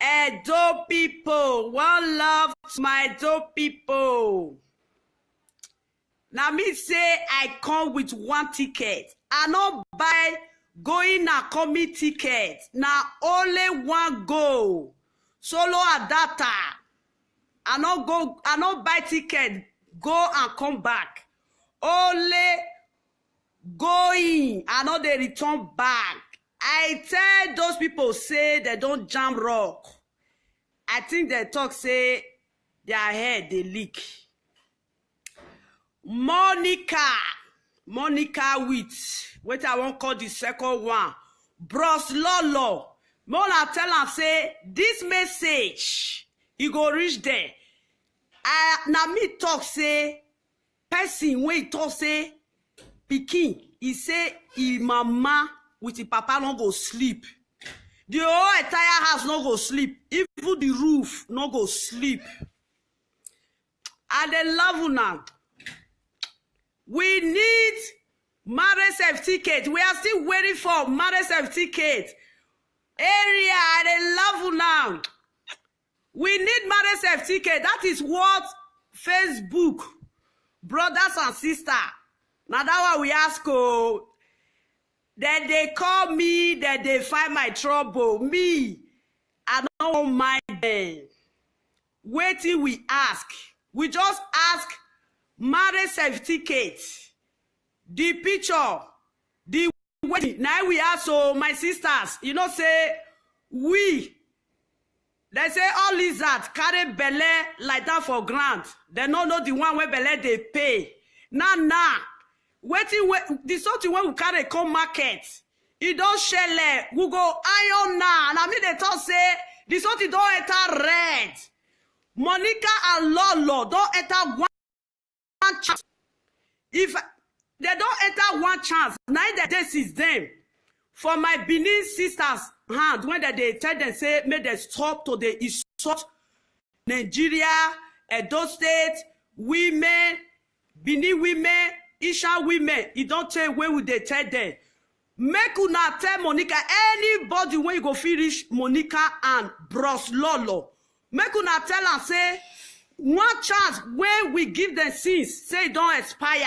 Edo people, one love to my Edo people. Now me say I come with one ticket. I not buy going and coming ticket. Now only one go. Solo adapter. I not buy ticket. Go and come back. Only going. I know they return back. I tell those people say they don't jam rock. I think they talk say their head they leak. Monica with what I won't call the second one. Bros Lolo. Mona tell am say this message e go reach there. Na me talk say person when he talk say pikin, he say he mama with the papa no go sleep. The whole entire house no go sleep. Even the roof no go sleep. And they love you now. We need marriage certificate. We are still waiting for marriage certificate. Area, they love you now. We need marriage certificate. That is what Facebook, brothers and sisters. Now that one we ask, oh, then they call me, then they find my trouble. Me, I don't mind them. Wait till we ask. We just ask marriage certificate, the picture, the wedding. Now we ask, so my sisters, you know, say, they say all lizards carry belle like that for grant. They don't know the one where belle they pay. Nah. Waiting, the something when we carry come market. It don't shell. We go iron now. And I mean they talk say the something don't enter red. Monica and Lolo don't enter one chance. If they don't enter one chance, neither this is them. For my Benin sisters' hand, when they tell them say make they stop to the insult Nigeria, Edo State, women, Benin women, Isha women, it don't tell where would they tell them. Make una tell Monica, anybody when you go finish Monica and Bros Lolo. Make una tell and say, one chance when we give them sins, say it don't expire.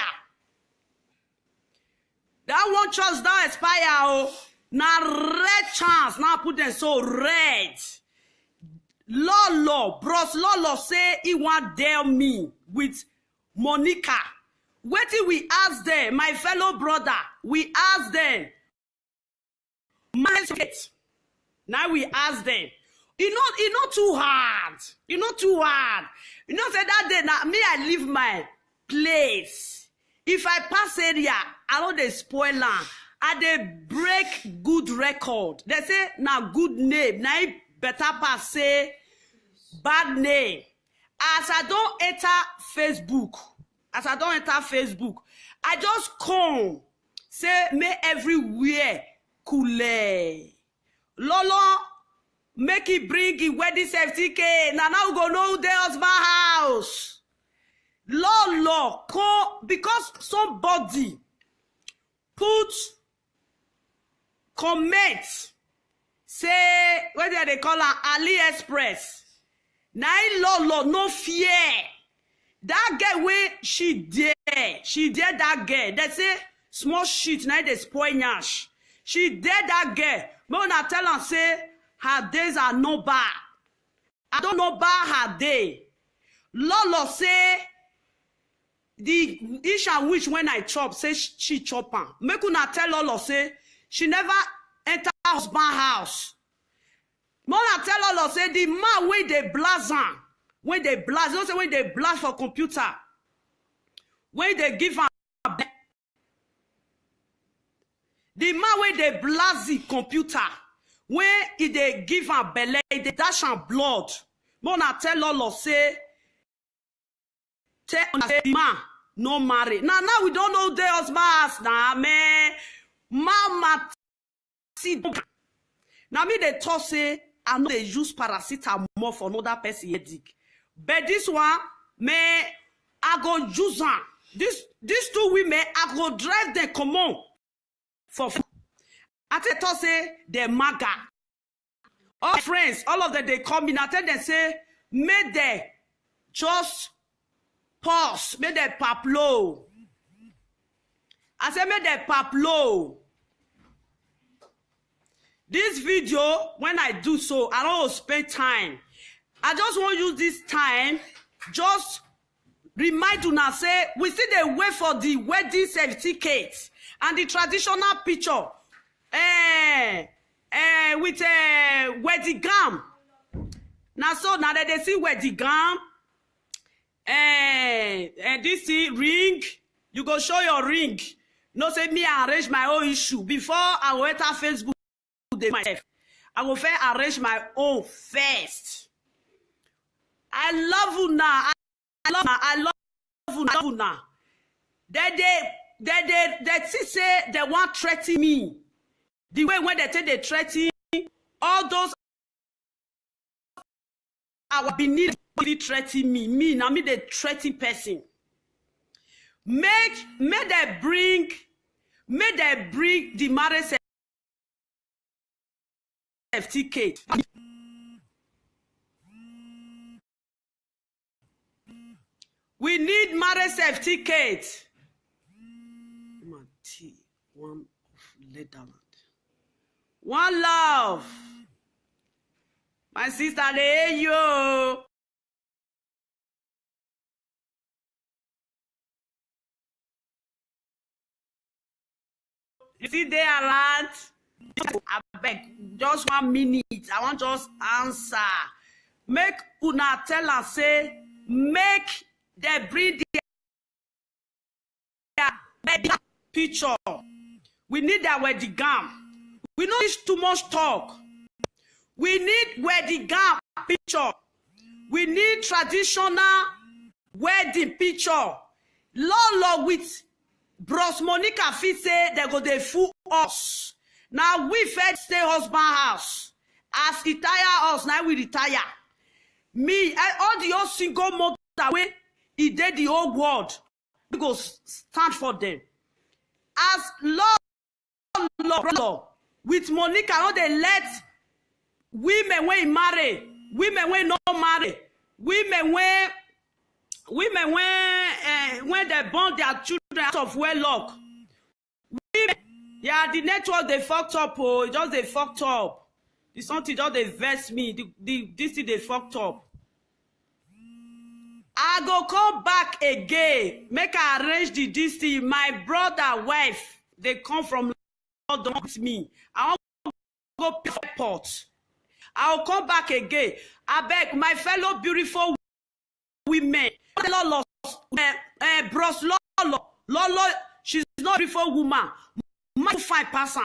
That one chance don't expire, oh. Now red chance, now put them so red. Lolo, Bros Lolo say he want dare me with Monica. Wait till we ask them, my fellow brother, we ask them. Now we ask them. It's not too hard. It's not too hard. You know, say that day, now me, I leave my place. If I pass area, I know they spoil land. And they break good record. They say, now good name. Now better pass say bad name. As I don't enter Facebook, I just come, say, me everywhere, cool. Lolo, make it bring it wedding certificate. Now we go know the husband house. Lolo, come, because somebody put comment, say, what do they call her? AliExpress. Now Lolo, no fear. That girl where she dare that girl. They say small shit now they spoil nyash. She dare that girl. But when I tell her say her days are no bad. I don't know about her day. Lolo say the Isha witch when I chop say she chop her. Make una tell Lolo say she never enter husband house. When I tell Lolo say the man where they blast her. When they blast, don't say when they blast for computer. When they give her the man when they blast the computer, when they give her belly, they dash her blood. Mona tell Lolo say, tell the man no marry. Now we don't know the husband now, man. Mama see. Now me they talk say I know they use paracetamol for another person headache. But this one, I go use them. These two women, I go drive them come on. For I tell say they maga. All friends, all of them, they come in. I tell them, say, may they just pause, may they paplo. I say, may they paplo. This video, when I do so, I don't spend time. I just want to use this time, just remind you now, say, we still dey wait for the wedding certificate and the traditional picture with wedding gown. Now, so now that they see wedding gown, and this ring, you go show your ring. No, say me, I arrange my own issue. Before I go enter Facebook, myself, I will first arrange my own first. I love you now. I love you now. They say they want to threaten me. The way when they take the threaten, all those I will be needing threaten me. Me, now me the threaten person. May they bring the marriage certificate. We need marriage certificate. One of Leatherland. One love. My sister, they hear you. You see, they are land. I beg, just 1 minute. I want just answer. Make una tell us, say, make they bring their picture. We need that wedding gown. We don't need too much talk. We need wedding gown picture. We need traditional wedding picture. Lolo with Bros Monica fit say they go dey fool us. Now we first stay husband house. As he tire us, now we retire. Me, all the old single mother way he did the whole world. We go stand for them. As law with Monica, how they let women when marry, women when not marry, women when they born their children out of wedlock. Women, yeah, the network they fucked up. Oh, just they fucked up. The something just they vex me. This thing they fucked up. I go come back again. Make I arrange the DC. My brother, wife, they come from London with me. I want to go airport. I'll come back again. I beg my fellow beautiful women. Bros Lolo, she's not a beautiful woman. My 5%.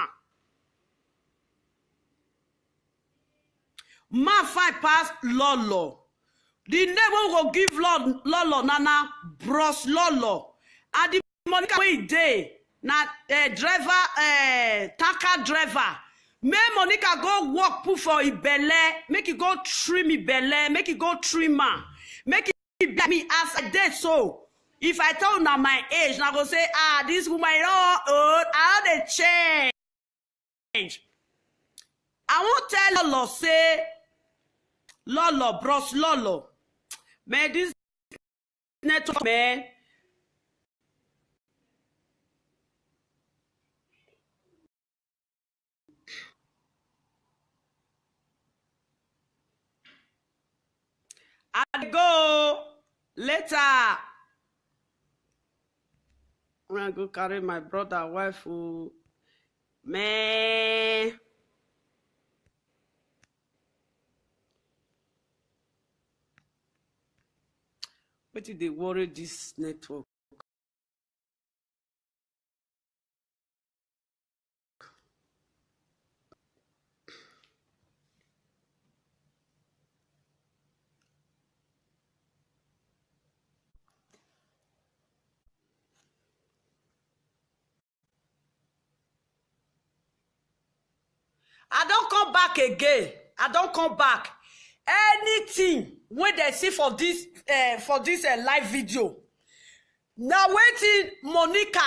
My 5% Lolo. The name we go give Lolo Nana Bros Lolo. And the Monica way day na driver tanker driver. May Monica go walk put for Ibele, make it go trim Ibele, make it go trimmer, make it be me as I did so. If I tell now my age, now go say, this woman old, how they change. I won't tell Lolo say, Lolo, Bros Lolo. Man, this network, man. I go later. I'm gonna go carry my brother, wife, who, man. What did they worry this network? I don't come back again. I don't come back. Anything when they see for this live video. Now waiting Monica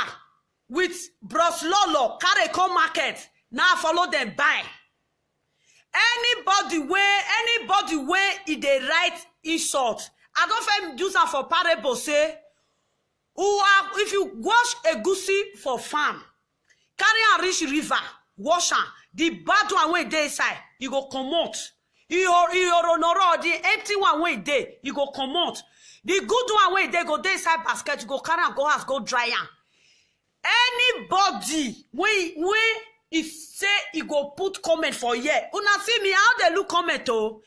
with Bros Lolo carry come market. Now follow them buy. Anybody where he dey write insult, I don't find use am for parable say, if you wash egusi for farm, carry am reach river, wash am, the bad one wey dey inside, you go comot. The empty one wey dey, you go comot. The good one wey dey go dey inside basket, you go carry am go house, go dry am. Anybody wey if say he go put comment for here, una see me how they look comment oh,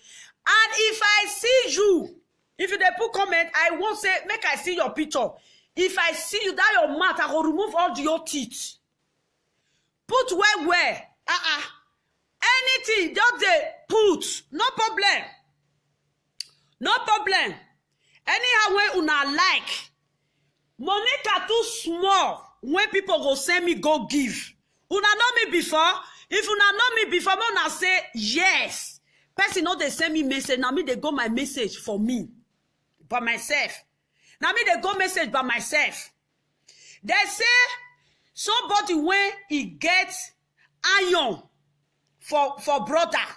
and if I see you, if you dey put comment, I won't say make I see your picture. If I see you that your mouth, I go remove all your teeth. Put where anything just dey put, no problem, no problem. Anyhow wey una like, Monica too small when people go send me go give. Una know me before? If una know me before, una say yes. Person know they send me message. Now me they go my message for me, by myself. Now me they go message by myself. They say somebody when he gets iron for brother.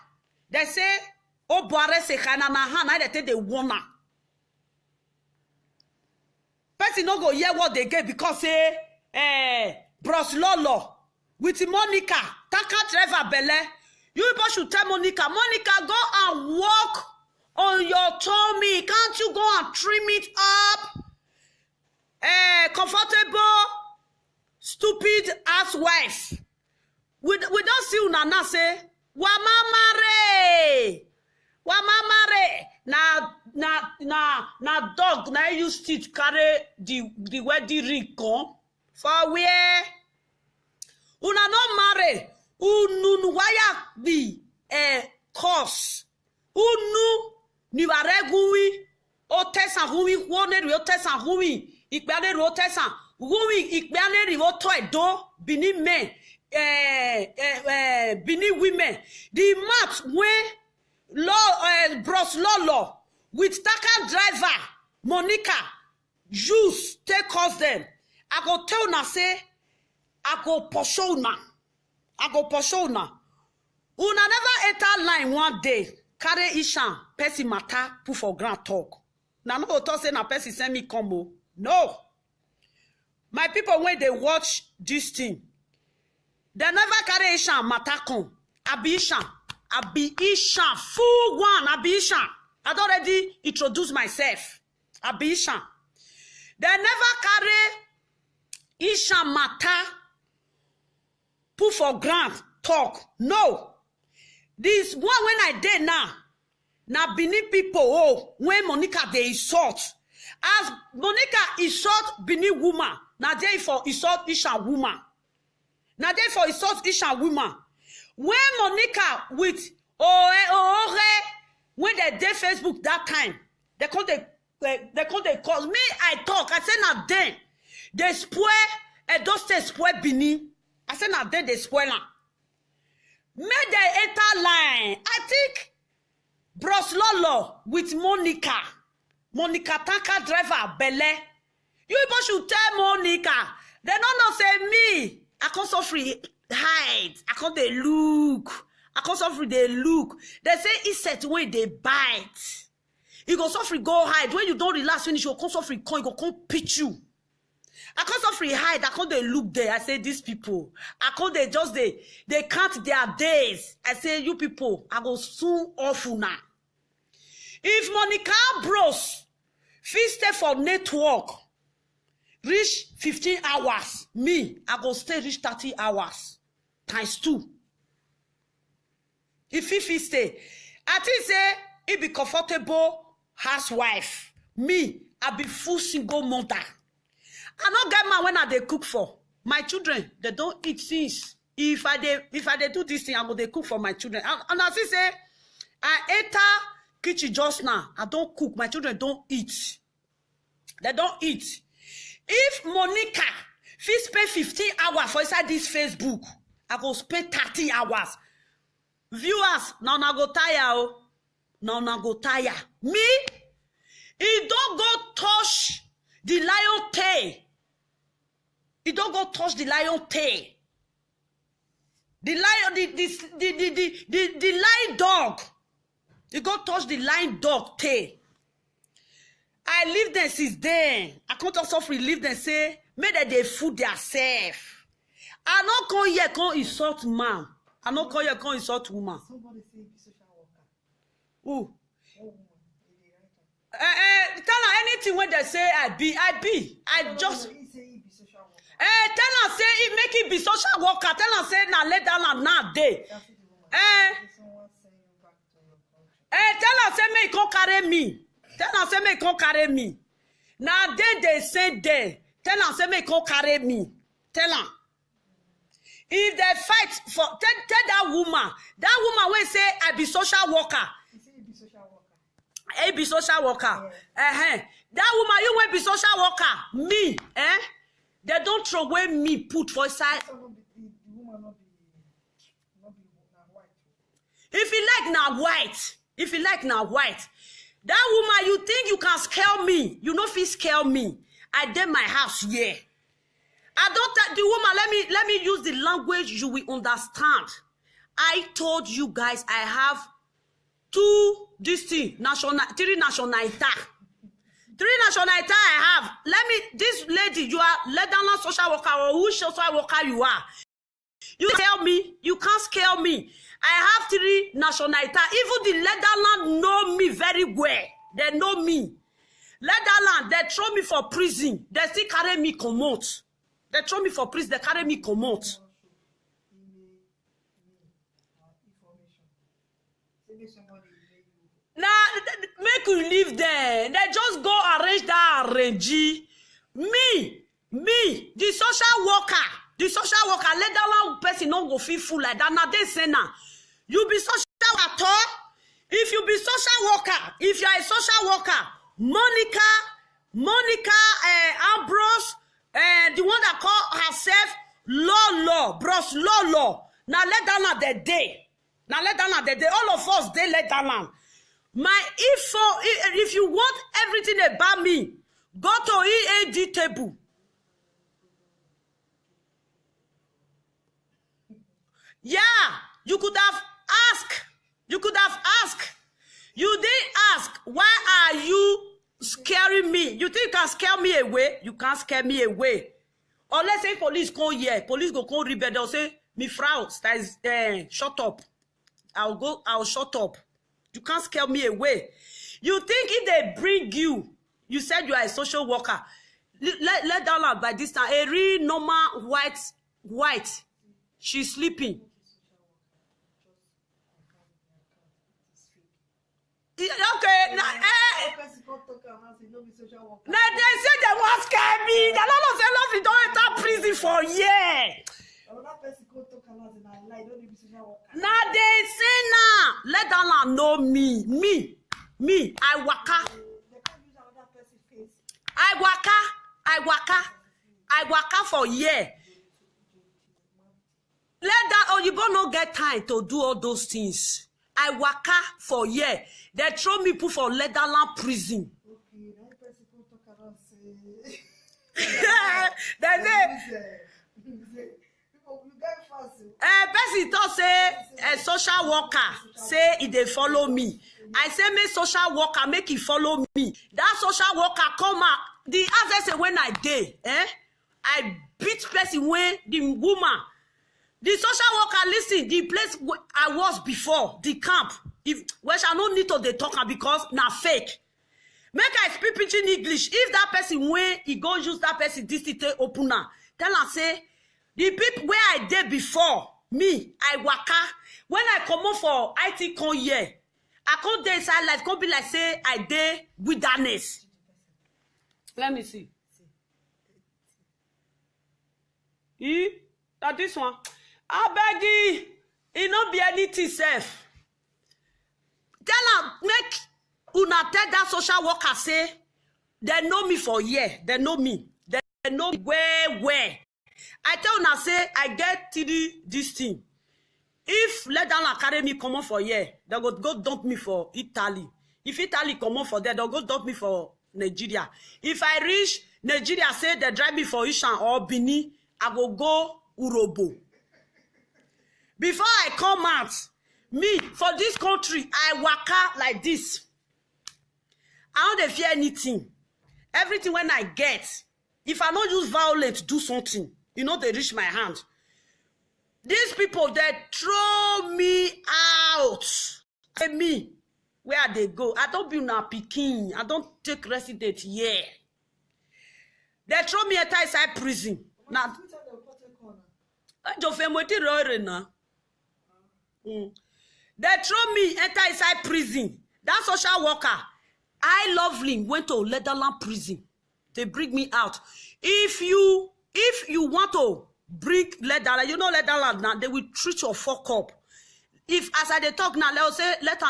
They say oh boare se kana na hand. They take the woman. Person no go hear what they get because say Bros Lolo. With Monica, Taka driver Bele, you people should tell Monica, go and walk on your tummy. Can't you go and trim it up? Comfortable, stupid ass wife. We don't see Unana say, Wamamare. Na dog, na you still carry the wedding ring come. For where? Una no marry. Unu waya bi cause. Unu ni waregui. O tesa hui wone ri o tesa hui. Ikbane ri o tesa hui ikbane ri o to edo bini men. Bini women. The match when Bros Lolo with Taka driver Monica use take us them. I go tell na say I go pursue una. Una never enter line one day. Carry Ishan, person matter, put for ground talk. Now no go talk say na person send me combo. No. My people when they watch this thing, they never carry Ishan matter come. Abi Ishan, full one. Abi Ishan. I'd already introduced myself. Abi Ishan. They never carry Ishan matter. Put for ground talk. No. This one when I did now Benin people oh when Monica they insult. As Monica insult Benin woman, now they for insult Ishan woman. Now they for insult Ishan woman. When Monica with when they did Facebook that time, they call cause me. I talk. I say now then they spoil those they spoil Benin. I said now then they spoil am. Make they enter line. I think Bros Lolo with Monica Taka driver Bele. You people should tell Monica. They don't know say me. I can't suffer hide. I can't they look. I can't suffer they look. They say it's set when they bite. You go suffer go hide. When you don't relax finish, you can't suffer come, you go come pitch you. I can't suffer hide. I can't they look there. I say these people. I can't they just they count their days. I say you people. I go soon off now. If Monica Bros fit stay for network reach 15 hours, me I go stay reach 30 hours times 2. If he fit stay, I think say he be comfortable housewife. Me I be full single mother. I don't get man when I they cook for my children. They don't eat things. If I they do this thing, I go they cook for my children. And I say I enter kitchen just now. I don't cook. My children don't eat. They don't eat. If Monica fit spend 15 hours for inside this Facebook, I go spend 30 hours. Viewers, now na go tire. Oh. Now na go tire. Me, it don't go touch the lion tail. It don't go touch the lion tail. The lion, the lying dog. You go touch the lying dog tail. I leave them since then. I can't also free leave them say, make that they food themselves. I not come here, come insult man. I not come here, come insult woman. Somebody say be social worker. Who? Oh, Tell her anything when they say I be. I just. he say he be social worker. Tell her say it make it be social worker. Tell her say now let down now day. That's the woman. Someone send you back to your country. Tell her say make come carry me. Tell her say make come carry me. Now they say there. Tell her say make come carry me. Tell her. If they fight for tell that woman will say I be social worker. He say he be social worker. I be social worker. That woman you will be social worker. Me, they don't throw away me put for side. So the woman not be white. If you like now white, that woman you think you can scare me, you know if you scare me. I did my house here. I don't the woman, let me use the language you will understand. I told you guys I have three nationality. 3 nationality I have. This lady, you are Netherlands social worker or who social worker you are. You tell me, you can't scare me. I have 3 nationality. Even the Netherlands know me very well. They know me. Netherlands, they throw me for prison. They still carry me come out. They throw me for prison, they carry me come out. Now, make you live there. They just go arrange that arrange. Me, the social worker, let that one person not go feel full like that. Now they say now, you be social worker. If you be social worker, if you are a social worker, Monica, Ambrose, the one that call herself Bros Lolo. Now let down at the day. All of us, they let down. My info, if you want everything about me, go to EAD table. Yeah, you could have asked. You didn't ask, why are you scaring me? You think you can scare me away? You can't scare me away. Or let's say police come here. Police go call rebel. They'll say, "Mi frau, shut up. I'll shut up. You can't scare me away." You think if they bring you said you are a social worker. Let down out by this time. A real normal white. She's sleeping. Okay, now they say they want scare me. The Lord say love don't enter prison for years. Now they say now, let them know me. I waka for years. Let that Oyibo no get time to do all those things. I waka for years. They throw me put for Netherlands prison. Person talk say a social worker say if they follow me. I say make social worker make it follow me. That social worker come out. The other say when I dey, I beat person when the woman. The social worker listen, the place I was before, the camp, which I don't need to they talk because na fake. Make I speak pidgin English. If that person when he go use that person this to open now, tell her say the people where I did before me, I waka. When I come up for IT con here, I come there inside like come be like say I did wilderness. Let me see. That this one. I beg you, it not be anything safe. Tell her, make una tell that social worker say, they know me for year. They know me. They know me where. I tell una say, I get this thing. If let down carry me come on for year, they go dump me for Italy. If Italy come on for there, they'll go dump me for Nigeria. If I reach Nigeria, say they drive me for Ishan or Bini, I go Urobo. Before I come out, me, for this country, I waka like this. I don't fear anything. Everything when I get, if I don't use violence, do something, you know, they reach my hand. These people, they throw me out. Say me, where they go? I don't be na Peking. I don't take resident here. They throw me inside prison. Now, they throw me inside prison. That social worker, I Lovely went to Leatherland prison. They bring me out. If you want to bring Leatherland, you know Leatherland now, they will treat your fuck up. If as I they talk now, they'll say let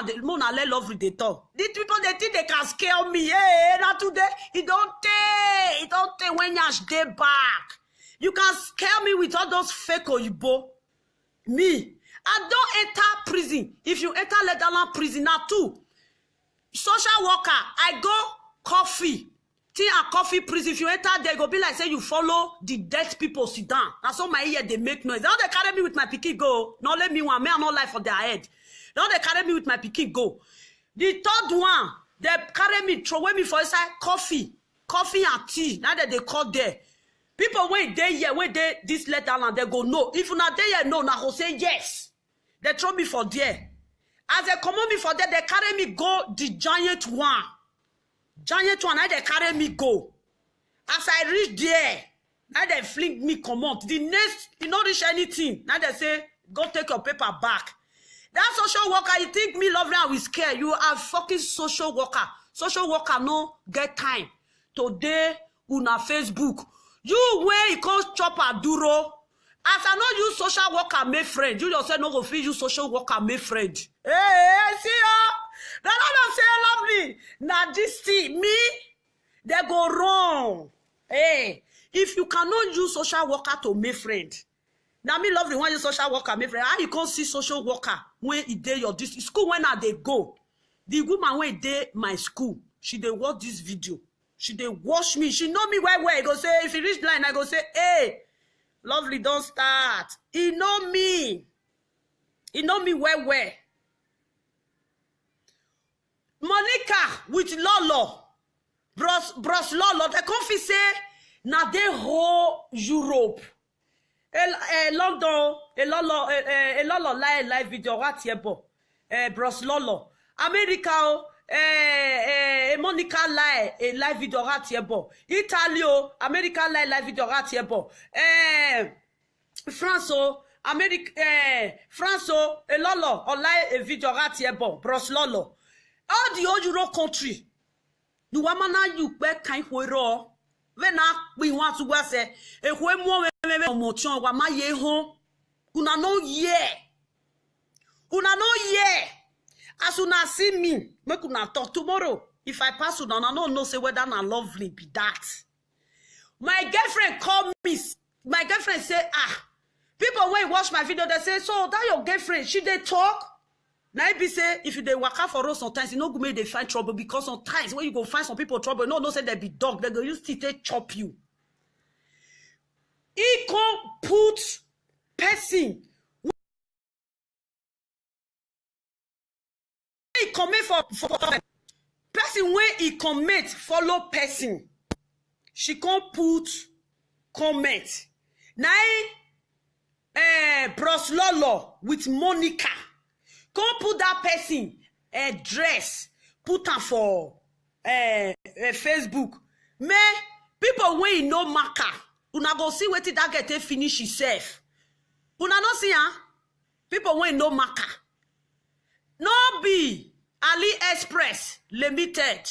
Lovely they talk. These people they think they can scare me. Hey, not today. It don't take when you stay back. You can scare me with all those fake oyibo. Me, I don't enter prison. If you enter Leatherland prison now too, social worker, I go coffee. Tea and coffee prison. If you enter there, go be like say you follow the dead people sit down. That's all my ear they make noise. Now they carry me with my pikin go. Not let me one. Me I not lie for their head. Now they carry me with my pikin go. The third one, they carry me, throw away me for inside coffee and tea. Now that they call there. People when they here, when they this letter and they go no. If you not there, no, now go say yes. They throw me for there. As they come on me for there, they carry me go the giant one. Giant one, now they carry me go. As I reach there, now they fling me come out. The next, you not reach anything. Now they say, go take your paper back. That social worker, you think me Lovely and we scare. You are fucking social worker. Social worker no get time. Today, una Facebook. You where you can't chop a duro. As I know you social worker make friend. You just say no go feel you social worker make friend. Hey, see ya. Now don't say Lovely. Now this thing, me, they go wrong. Hey, if you cannot use social worker to make friend. Now me Lovely when you social worker make friend. How you can't see social worker when it day your this school when are they go? The woman when it day my school, she they watch this video. She they watch me. She know me well. I go say, if you reach line, I go say, hey, Lovely, don't start. He know me. He know me well. Monica with Lolo. Bros Lolo. They come say, na they whole Europe. London, Lolo live video right here, Bros Lolo. America, Monica live video right here, Italy, America live video right here, France, America, France, Lolo live video right here, Bros Lolo. All the old Euro country, you wamana you back kind of when we want to go say, a when more motion, wa ma ye home, una no ye. As una see me, make una talk tomorrow. If I pass una, I don't know say whether na Lovely be that. My girlfriend call me. My girlfriend say, people when watch my video, they say, so that your girlfriend, she they talk. Now it be say, if they work out for us sometimes, you know, go make they find trouble because sometimes when you go find some people trouble, no say they be dog, they go use teeth to chop you. He can put person. He commit for person when he commit follow person. She can put comment. Now, Bros Lolo with Monica. Come put that person dress, put her for Facebook. Me, people when you know marker, una go see what that get finish himself. Una no see people when you know marker. No be AliExpress Limited.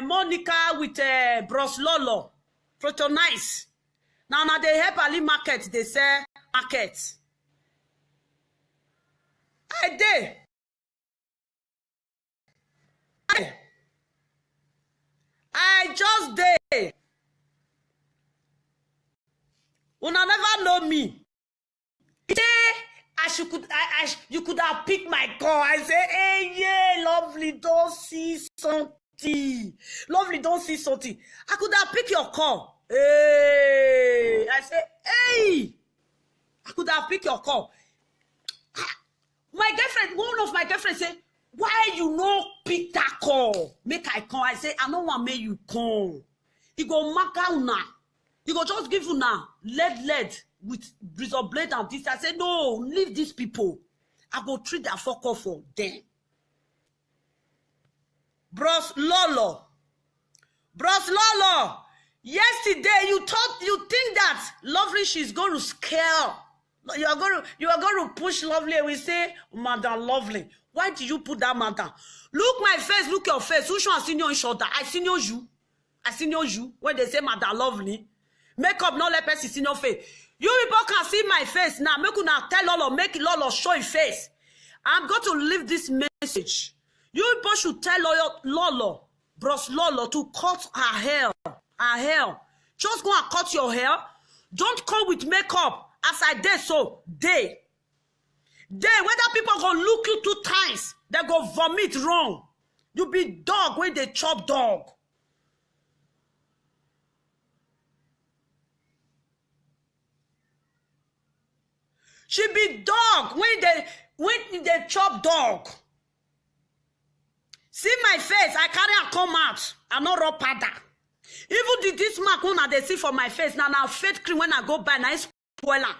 Monica with Bros Lolo. Proto nice. Now they help Ali market, they sell market. I just did. Una never know me. You could have picked my call. I say, hey, yeah, Lovely, don't see something. Lovely, don't see something. I could have picked your call. Hey, I say, hey, I could have picked your call. My girlfriend, one of my girlfriends say, why you no pick that call? Make I come. I say, I don't want make you come. He go mark out now. He go just give you now. Lead with razor blade and this. I say, no, leave these people. I go treat their fuck off for them. Bros Lolo. Yesterday you think that Lovely she's going to scale. You are going to push Lovely and we say, Madam Lovely. Why did you put that madam? Look my face, look your face. Which one I seen your shoulder? I seen you. When they say Madam Lovely. Makeup not let person see your face. You people can see my face now. Make you now tell Lolo, make Lolo show your face. I'm going to leave this message. You people should tell Lolo, Bros Lolo, to cut her hair. Just go and cut your hair. Don't come with makeup. As I did so, whether people go look you 2 times, they go vomit wrong. You be dog when they chop dog. She be dog when they chop dog. See my face, I carry and come out. I no raw powder. Even this mark when they see for my face, now fake cream when I go buy, now it's spoiler.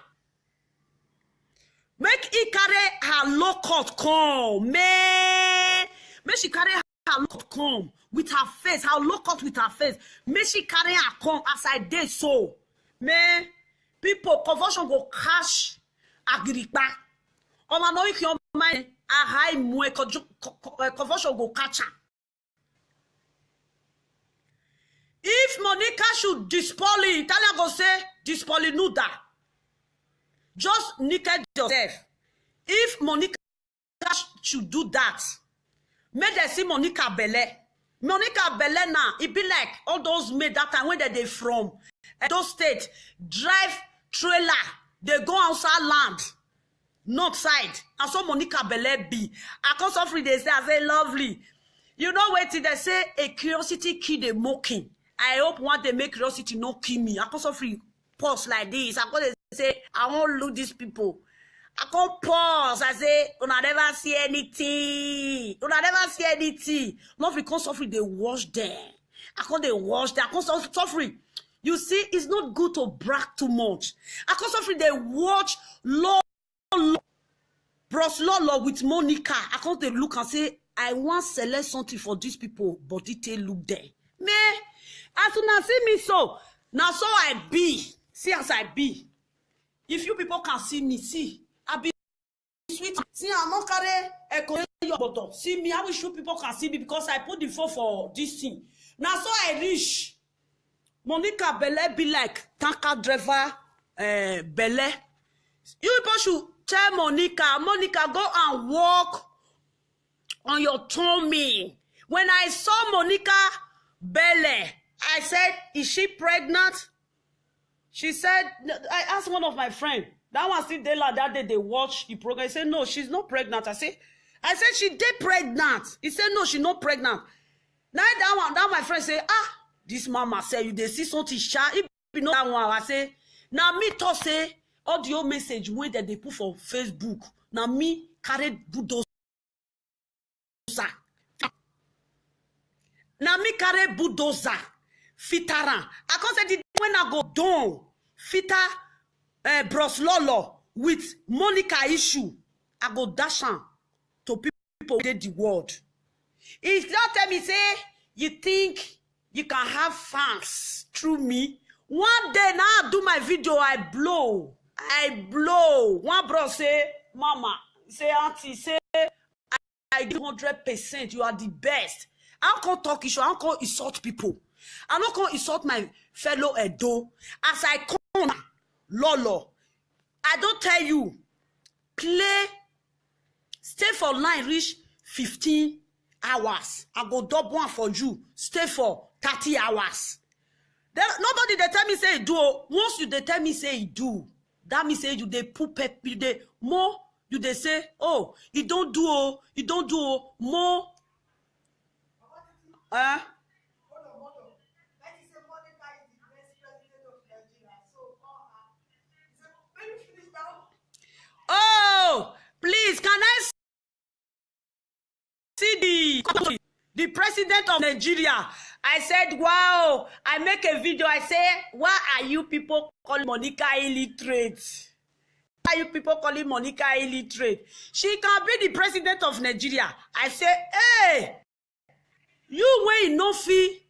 Make it carry her low cut come, man. Make she carry her low cut come with her face, her low cut with her face. Make she carry her come as I did so. Man, people, conversion go cash Agrippa. On know if your mind a high mwe conversion go catch her. If Monica should dispoly, Italian go say dispoly nuda. Just naked yourself. If Monica should do that, make them see Monica Belle. Monica Belle now, it be like all those made that time when they from those states drive trailer, they go outside land, north side. And so Monica Belle be. I come so free, they say, I say, lovely. You know what they say, a curiosity kill the mocking. I hope one day make curiosity no kill me. I come so free, pause like this. I come say, I won't look these people. I come pause. I say, una never see anything. Not because suffering, they wash them. I can't they wash them. I can't suffering. You see, it's not good to brag too much. I can't suffering, they watch Bros Lolo with Monica. I can't they look and say, I want to select something for these people, but it look there. Man, as soon as see me so, now so I be. See as I be. If you people can see me, see, I be sweet. See, I'm not carry your bottle. See me, I wish you people can see me because I put the phone for this thing. Now so I reach. Monica Belle be like tanker driver Belle. You people should tell Monica, go and walk on your tummy. When I saw Monica Belle, I said, is she pregnant? She said, I asked one of my friends, that one still there like that day they watch the program. He said, no, she's not pregnant. I said, she did pregnant. He said, no, she's not pregnant. Now that my friend say, this mama say, you they see something sharp. If you know that one, I say, now me to say, audio message when that they put for Facebook. Now me carry bulldozer. Now me carry bulldozer. Fitaran. I can't say when I go down, Fita Bros Lolo with Monica issue, I go dash on to people in the world. If you tell me say you think you can have fans through me, one day now I do my video, I blow. One bro say, Mama, say auntie, say I give 100%. You are the best. I can't talk issue. I can't insult people. I'm not going to insult my fellow Edo. As I come, Lolo, I don't tell you, play, stay for line, reach 15 hours. I go double one for you, stay for 30 hours. Then, nobody they tell me say do. Once you they tell me say you do, that means say you they put pepper, they more, you they say, oh, you don't do, more. Please, can I see the president of Nigeria? I said, wow, I make a video. I say, why are you people calling Monica illiterate? Why are you people calling Monica illiterate? She can be the president of Nigeria. I say, hey, you when no fee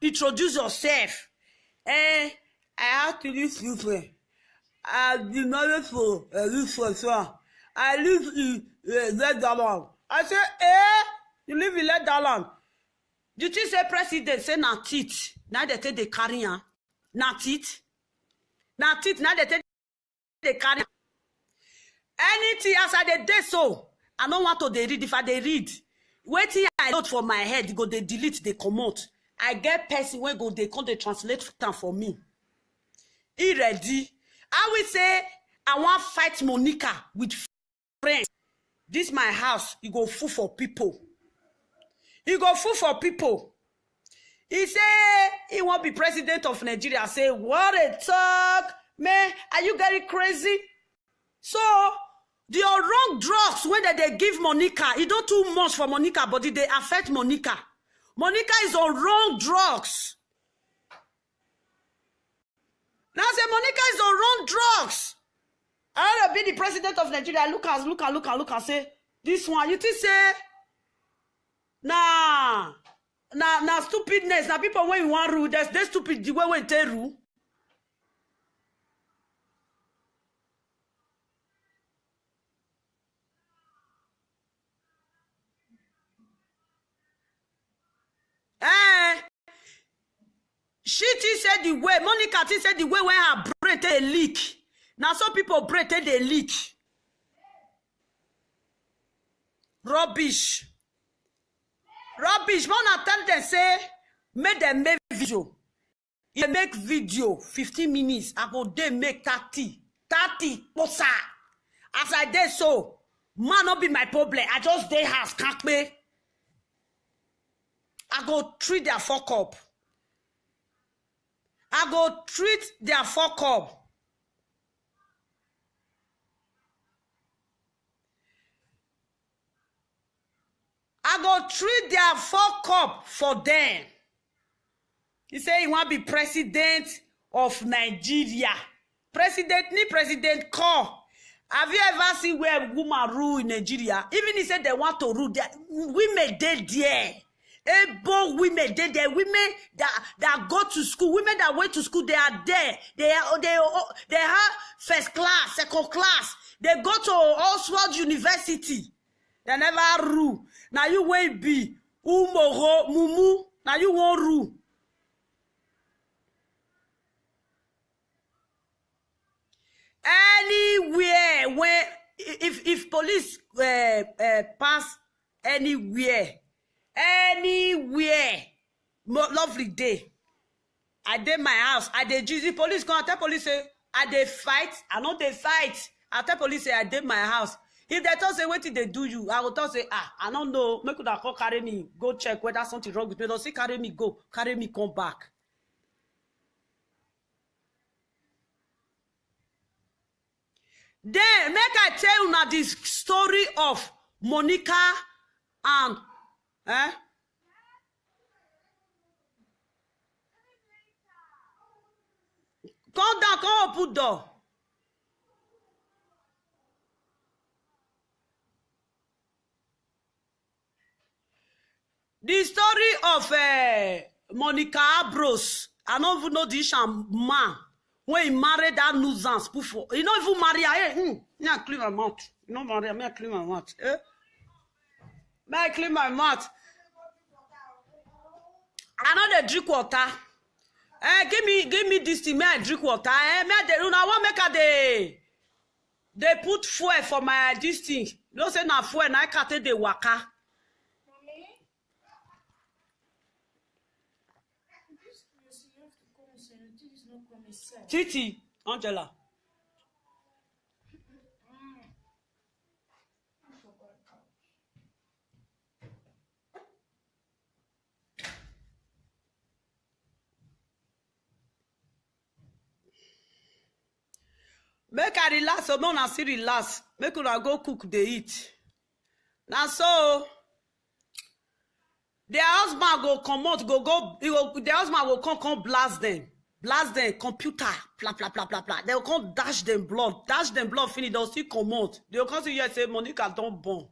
introduce yourself. I have to live stupid. I did not for live for sure. I live in Netherlands. I say, you live in Netherlands. Did you say president say na teeth? Now they take the carry on. Na teeth. Na teeth. Now they take the carry on. Anything as I dey so, I don't want to dey read. If I dey read, waiting I note for my head, go they delete, they comot. I get person when go they come they translate time for me. He ready. I will say I want fight Monica with friends. This my house. You go full for people. You go full for people. He say he won't be president of Nigeria. I say, what a talk, man. Are you getting crazy? So the wrong drugs when they give Monica, it don't too much for Monica, but they affect Monica. Monica is on wrong drugs. Now say Monica is on wrong drugs. I want to be the president of Nigeria. Look and say, this one, you think say, nah, stupidness. Now people when you want rule, they stupid the way when they rule. She said the way, Monica said the way when her brain take a leak. Now some people brain take a leak. Rubbish. Mona tell them say, make them make video. If they make video 15 minutes, I go they make 30 posa. As I did so, man not be my problem. I just dey house, can't pay. I go treat their fuck up. I go treat their fuck up. I go treat their fuck up for them. He say he want to be president of Nigeria. President call. Have you ever seen where women rule in Nigeria? Even he said they want to rule there. Women dead there. Able women, they women that go to school, women that went to school, they are there. They have first class, second class. They go to Oxford University. They never rule. Now you won't be umoro mumu. Now you won't rule. Anywhere where if police pass anywhere. Lovely day. I did my house. I did the police come. I tell police say I did fight. I know they fight. I tell police say I did my house. If they talk say what did they do you, I will talk say I don't know. Make could call carry me. Go check whether something wrong with me. Don't say carry me go. Carry me come back. Then make I tell you now this story of Monica and Come down, come open door. The story of Monica Abros. I don't even know this man when he married that nuisance before. He don't even marry her. Me I clean my mouth. You know marry me I clean my mouth. Me I clean my mouth. I know they drink water. Give me this thing. May I drink water? Me I want make her they put fuel for my this thing. You know say na fuel na I can't take the waka. Titi, Angela. Make I relax, so no still relax. Make una go cook, they eat. Now so their husband go come out, their husband will come blast them, computer, blah blah blah blah blah. They will come dash them blood, finish. They'll still come out. They will come to you and say, Monica don't born.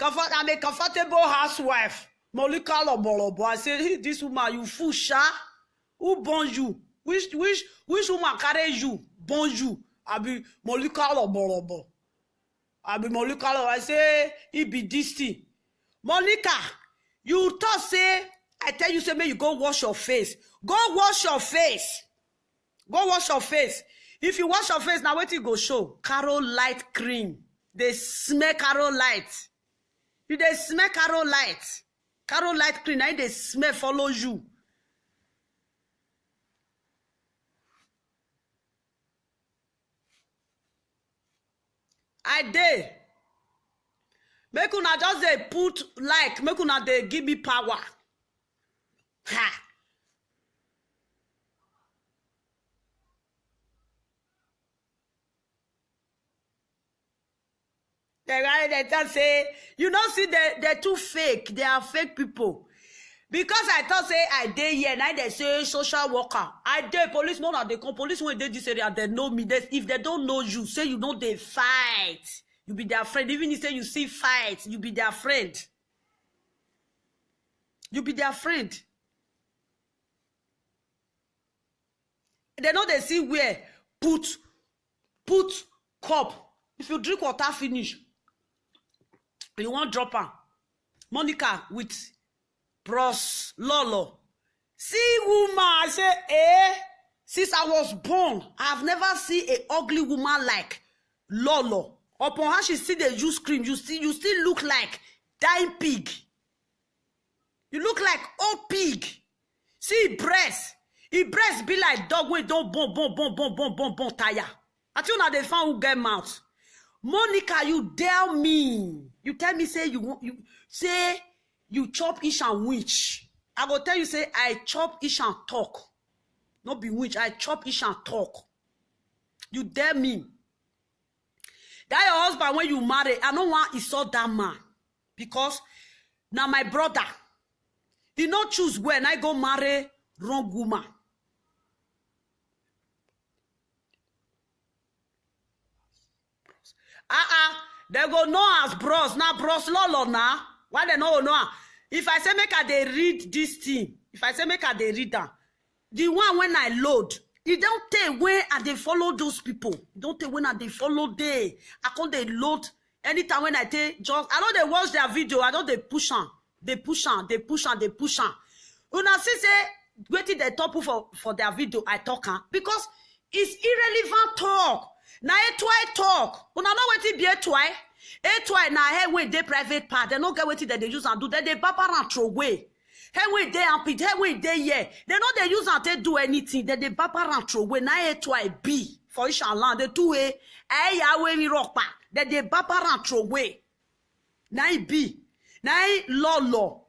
I'm a comfortable housewife. Monica Lobolobo. I say, hey, this woman, you fool, sha. Who born you? Which woman carry you? Born you? I be Monica Lobolobo. I say, it be this thing. Monica, you thought say, I tell you, say, may you go wash your face. Go wash your face. Go wash your face. If you wash your face, now what you go show? Carol Light cream. They smell Carol Light. You they smell Carol Light. Carol Light cream, now they smell follow you. I did. Make una just they put like, make una they give me power. Ha. They just say, you don't see they're too fake. They are fake people. Because I thought say I did here, now they say social worker. I did police, no, they come police when they this area, they know me. If they don't know you, say you know they fight. You be their friend. Even if you say you see fight, you be their friend. You be their friend. They know they see where put cup. If you drink water finish, you won't drop her. Monica with Bros Lolo. See woman, I say, since I was born, I've never seen an ugly woman like Lolo. Upon her, she see the use cream. You still look like dying pig. You look like old pig. See breast. His breast be like dog when don't bon tire. I tell you now they found who get mouth. Monica, you tell me. You tell me say you chop ish and witch. I go tell you say I chop ish and talk. Not be witch. I chop ish and talk. You dare me. That your husband when you marry, I don't want he saw that man. Because now my brother, he not choose when I go marry wrong woman. They go know as bros. Now bros Lolo now. Why they know? If I say make they read this thing, if I say make they read that, the one when I load, it don't take when I they follow those people. It don't take when I they follow they. I can't they load anytime when I take just. I know they watch their video. I know they push on. They push on. Una see say waiting the top for their video. I talk because it's irrelevant talk. Now a twi talk. Una know what it be a twi. A twi na head with the private part. They don't get what that they use and do that. They papa and throw away. Head with they and pit. Head with they yeah. They know they use and they do anything. That they papa and throw away. Now a twi B for each land. They two a Yahweh mi rock pa. That they papa and throw away. Now B. Now Lolo.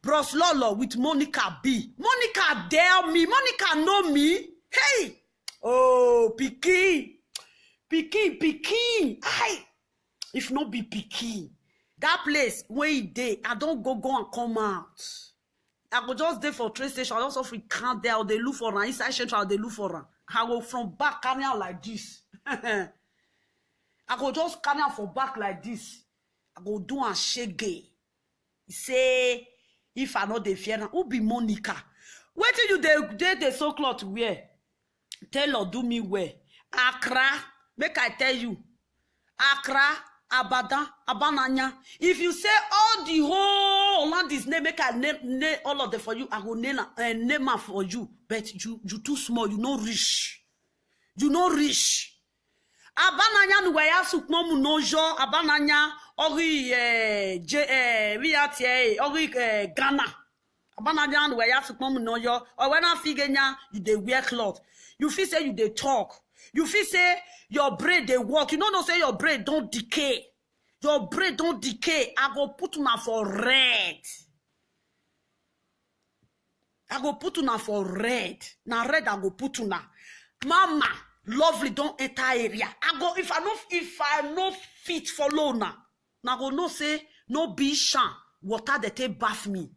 Bros Lolo with Monica B. Monica dare me. Monica know me. Hey. Oh, Pikin. Aye. If not be Pikin. That place where he dey, I don't go and come out. I go just there for train station. I also free count there. They look for her. Inside central, they look for her. I go from back carry her like this. I go just carry her for back like this. I go do a shege. Say, if I know the fear, who be Monica? Wait till you the so cloth wear. Tell or do me where. Accra, make I tell you. Accra, Abadan, Abananya. If you say all the whole land is name, make I name all of them for you. I will name them for you. But you too small. You no rich. You no rich. Abananya no way asuk no mu no jo. Abananya ori ori Ghana. Abananya no way asuk no mu no jo. Or when I figure you dey wear cloth. You feel say you dey talk. You feel say your brain they work. You don't say your brain don't decay. Your brain don't decay. I go put una for red. I go put una for red. Now red I go put una. Mama, Lovely don't enter area. I go if I no fit follow now. Now go no say no be shan water that take bath me.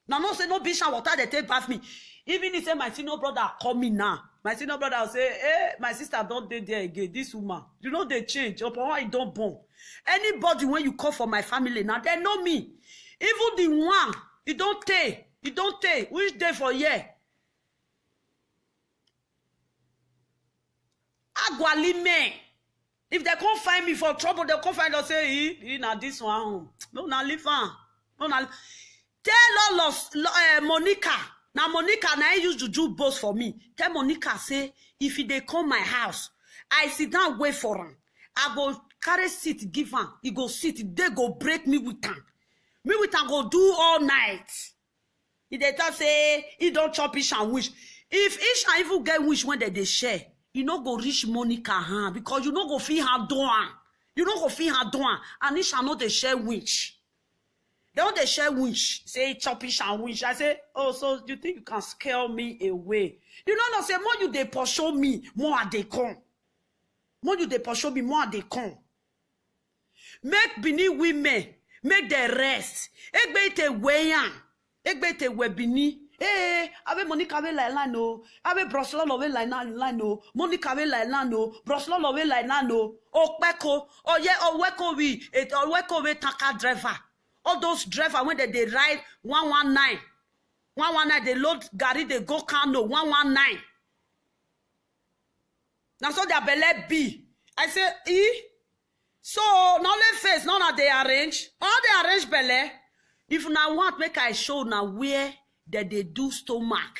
Now no say no be shan water that take bath me. Even if say my senior brother call me now, my senior brother will say, hey, my sister don't date there again. This woman, you know they change. Upon why it don't born. Anybody when you call for my family now, they know me. Even the one, it don't take. Which day for year? Agwalime. If they can't find me for trouble, they can't find us say, he na this one. No, na live on. No, na. Tell all of Monica. Now Monica, now I used to do both for me. Tell Monica, say, if they come my house, I sit down, wait for him. I go carry seat, give him. He go sit, they go break me with him. Me with him go do all night. If they tell say, he don't chop ish and wish. If ish and even get wish when they share, you no go reach Monica hand because you no go feel her doing. You no go feel her doing. And ish and not they share wish. They don't they share wish. Say chop ish and wish. I say, oh, so you think you can scare me away? You know, say more you they pursue me, more they come. More you they pursue me, more they come. Make Bini women, make the rest. Egbe te weyan. Egbe te webini. Eh, ave Monica ve la no. Ave Broslo love la no. Monica ve la no. Broslo love la no. O peko. O ye o weko we. Et o weko we taka driver. All those drivers when they ride 119. 119 they load Gary they go Kano 119. Now so their belly be. I say so now let face now they arrange. All they arrange belly. If now want make I show now where that they do stomach.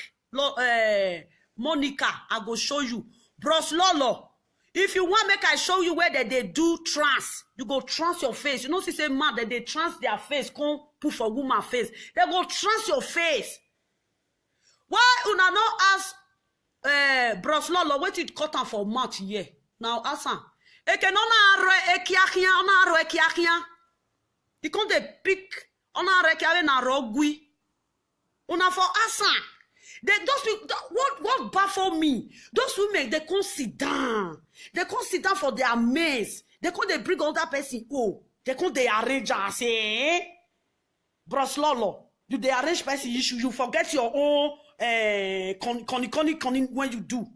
Monica, I go show you. Bros Lolo. If you want make I show you where that they do trans, you go trans your face. You know, see say man that they trans their face, come put for woman face. They go trans your face. Why una no ask Bros Lolo what it cut on for mouth here? Now ask him. Eke no na ro ekiakia, ona ro ekiakia. You come they pick. Ona rekiave na rogui. Una for asa. Those people, what baffle me? Those women, they can't sit down. They can't sit down for their mess. They can't they bring other person. Oh, they can't they arrange and say, eh? Bros Lolo, you they arrange person issue. You forget your own conning when you do.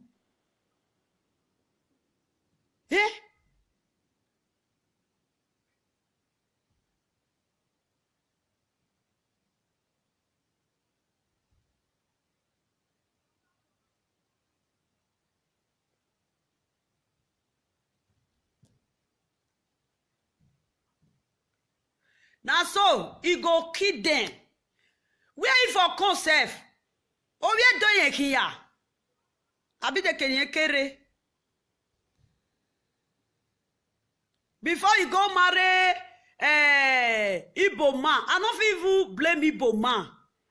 Eh? Now so, he go kill them. Where he for conserve? Oh, we are doing here. Abi de kenye kere. Before you go marry Igbo man, I don't even blame Igbo man.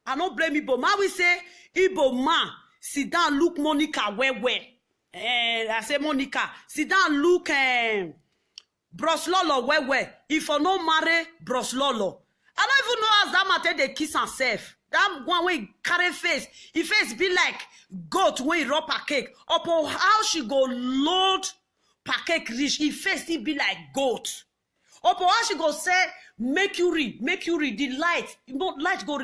I don't blame Igbo man. We say Igbo man, sit down, look Monica where. I say Monica, sit down, look Bros Lolo where. If I no marry Bros Lolo, I don't even know as that matter they kiss herself. That one way carry face, his face be like goat when he rub a cake. Upon how she go load pancake rich, his face he be like goat. Upon how she go say mercury, the light, you know light go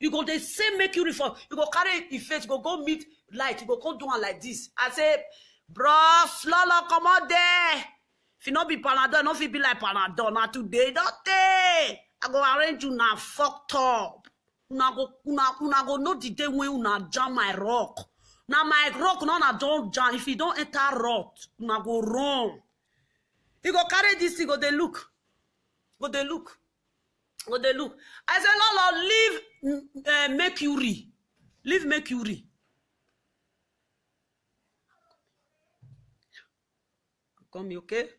you go the same mercury for you go carry his face, go meet light, you go come do one like this. I say, Bros Lolo, come on there. If you not be Panadol, not be like Panadol. Now today, don't they? I go arrange you now fucked up. Una go know the day when una jam my rock. Now my rock, no, don't jam. If you don't enter rock, una go wrong. You go carry this, you go they look. Go they look. I say, Lolo, leave mercury. Leave mercury. Come, okay?